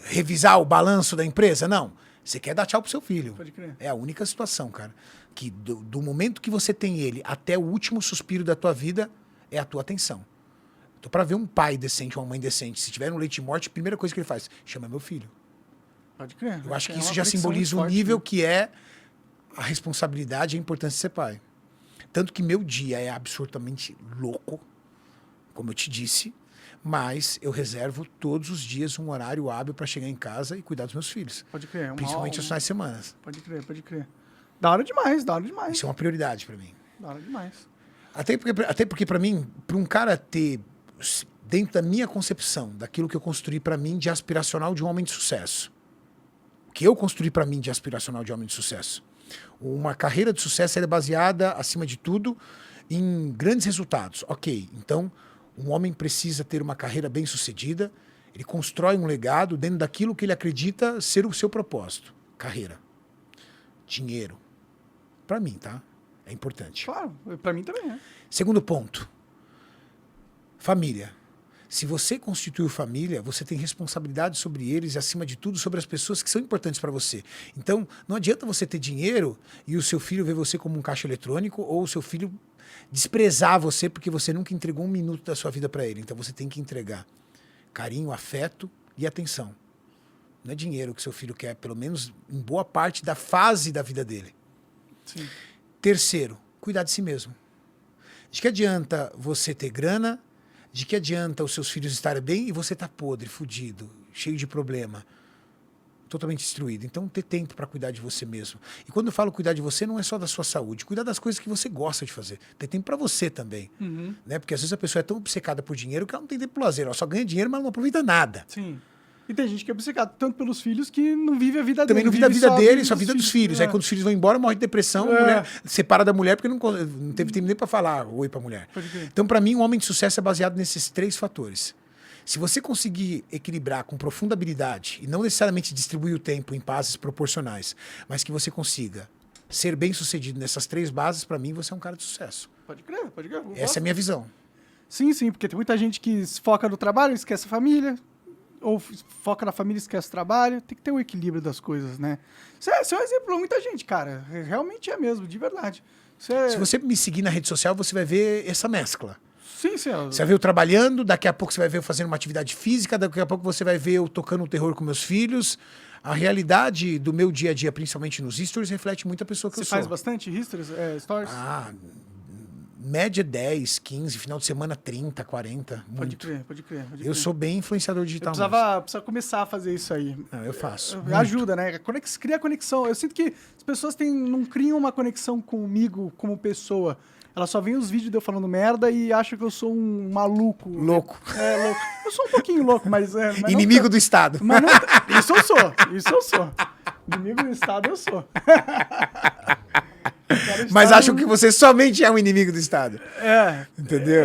Revisar o balanço da empresa? Não. Você quer dar tchau pro seu filho. Pode crer. É a única situação, cara. Que do momento que você tem ele até o último suspiro da tua vida, é a tua atenção. Tô pra ver um pai decente, uma mãe decente. Se tiver um leite de morte, a primeira coisa que ele faz, chama meu filho. Pode crer. Eu acho que É isso uma já conexão simboliza o forte, nível né? que é a responsabilidade e a importância de ser pai. Tanto que meu dia é absurdamente louco, como eu te disse, mas eu reservo todos os dias um horário hábil para chegar em casa e cuidar dos meus filhos. Pode crer. Principalmente nos finais de semana. Pode crer, pode crer. Da hora demais, da hora demais. Isso é uma prioridade para mim. Da hora demais. Até porque para mim, para um cara ter, dentro da minha concepção, daquilo que eu construí para mim de aspiracional de um homem de sucesso, o que eu construí para mim de aspiracional de homem de sucesso, uma carreira de sucesso ela é baseada, acima de tudo, em grandes resultados. Ok, então um homem precisa ter uma carreira bem sucedida, ele constrói um legado dentro daquilo que ele acredita ser o seu propósito. Carreira, dinheiro. Para mim, tá? É importante. Claro, pra mim também é. Segundo ponto, família. Se você constituiu família, você tem responsabilidade sobre eles e, acima de tudo, sobre as pessoas que são importantes para você. Então, não adianta você ter dinheiro e o seu filho ver você como um caixa eletrônico ou o seu filho desprezar você porque você nunca entregou um minuto da sua vida para ele. Então, você tem que entregar carinho, afeto e atenção. Não é dinheiro que seu filho quer, pelo menos em boa parte da fase da vida dele. Sim. Terceiro, cuidar de si mesmo. De que adianta você ter grana, de que adianta os seus filhos estarem bem e você tá podre, fudido, cheio de problema, totalmente destruído. Então, ter tempo para cuidar de você mesmo. E quando eu falo cuidar de você, não é só da sua saúde, cuidar das coisas que você gosta de fazer. Ter tempo para você também. Né? Porque às vezes a pessoa é tão obcecada por dinheiro que ela não tem tempo pro lazer. Ela só ganha dinheiro, mas ela não aproveita nada. Sim. E tem gente que é obcecado tanto pelos filhos que não vive a vida Também dele. não vive a vida dele, só a vida dos dos filhos. Aí quando os filhos vão embora, morre de depressão, a mulher separa da mulher porque não teve tempo nem para falar oi pra mulher. Pode crer. Então, para mim, um homem de sucesso é baseado nesses 3 fatores. Se você conseguir equilibrar com profunda habilidade, e não necessariamente distribuir o tempo em bases proporcionais, mas que você consiga ser bem sucedido nessas 3 bases, para mim, você é um cara de sucesso. Pode crer, pode crer. Essa é a minha visão. Sim, sim, porque tem muita gente que se foca no trabalho, esquece a família, ou foca na família e esquece o trabalho. Tem que ter um equilíbrio das coisas, né? Isso é um exemplo para muita gente, cara. Realmente é mesmo, de verdade. Se você me seguir na rede social, você vai ver essa mescla. Sim, sim. Você vai ver eu trabalhando, daqui a pouco você vai ver eu fazendo uma atividade física, daqui a pouco você vai ver eu tocando terror com meus filhos. A realidade do meu dia a dia, principalmente nos stories, reflete muito a pessoa que Você eu sou. faz bastante stories? Média 10, 15, final de semana 30, 40, Pode muito. crer, pode crer. Eu sou bem influenciador Eu digital. precisava começar a fazer isso aí. Não, eu faço. Ajuda, né? Cria conexão. Eu sinto que as pessoas não criam uma conexão comigo como pessoa. Elas só veem os vídeos de eu falando merda e acham que eu sou um maluco. Louco. É, louco. Eu sou um pouquinho louco, mas... mas Inimigo não, do Estado. mas não, isso eu sou. Isso eu sou. Inimigo do Estado eu sou. Mas acham que você somente é um inimigo do Estado. É. Entendeu?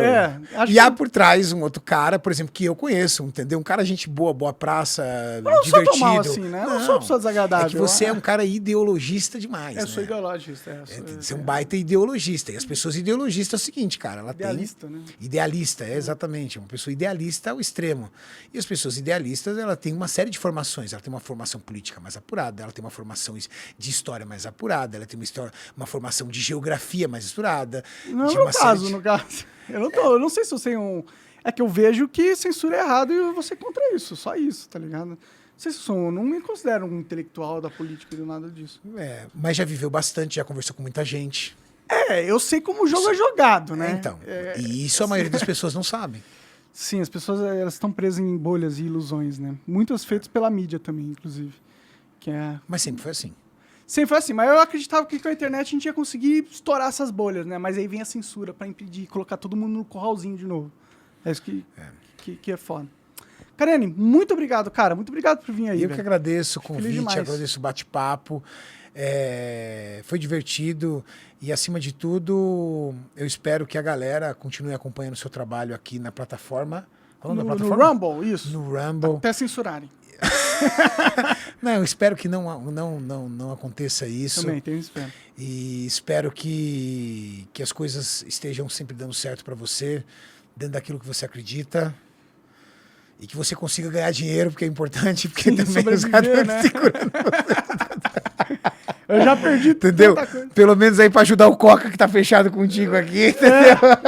Acho E há que... por trás um outro cara, por exemplo, que eu conheço, entendeu? Um cara gente boa, boa praça, Eu não divertido. sou tão mal assim, né? Eu não sou uma pessoa desagradável. É que você é um cara ideologista demais, Eu sou né? ideologista. Você é um baita ideologista. E as pessoas ideologistas é o seguinte, cara, ela Idealista, tem... né? Idealista, exatamente. Uma pessoa idealista ao extremo. E as pessoas idealistas, ela tem uma série de formações. Ela tem uma formação política mais apurada, ela tem uma formação de história mais apurada, ela tem uma formação de geografia mais apurada. Não é de o uma meu série caso, de- no caso. Eu não sei se eu sei um... É que eu vejo que censura é errado e você é contra isso, só isso, tá ligado? Não sei se eu não me considero um intelectual da política e nada disso. Mas já viveu bastante, já conversou com muita gente. Eu sei como o jogo é jogado, né? Então, e isso a maioria das pessoas não sabe. Sim, as pessoas elas estão presas em bolhas e ilusões, né? Muitas feitas pela mídia também, inclusive. Que é... Mas sempre foi assim. Sempre foi assim, mas eu acreditava que com a internet a gente ia conseguir estourar essas bolhas, né? Mas aí vem a censura pra impedir, colocar todo mundo no curralzinho de novo. É isso que é foda. Karene, muito obrigado, cara. Muito obrigado por vir aí. Eu que agradeço o Feliz convite, demais. agradeço o bate-papo. Foi divertido e, acima de tudo, eu espero que a galera continue acompanhando o seu trabalho aqui na plataforma. Qual é o nome da No plataforma? Rumble, isso. No Rumble. Até censurarem. Não, eu espero que não aconteça isso. Também, tenho espero. E espero que as coisas estejam sempre dando certo para você, dentro daquilo que você acredita. E que você consiga ganhar dinheiro, porque é importante, porque Sim, também os caras sobreviver, né? segurando. Eu já perdi Entendeu? tanta coisa. Pelo menos aí pra ajudar o Coca que tá fechado contigo aqui.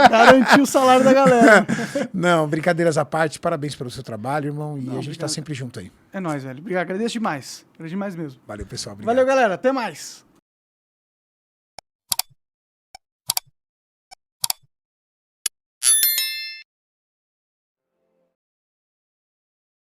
Garantir o salário da galera. Não, brincadeiras à parte, parabéns pelo seu trabalho, irmão. E a gente obrigado. tá sempre junto aí. É nóis, velho. Obrigado, agradeço demais. Agradeço demais mesmo. Valeu, pessoal. Obrigado. Valeu, galera. Até mais.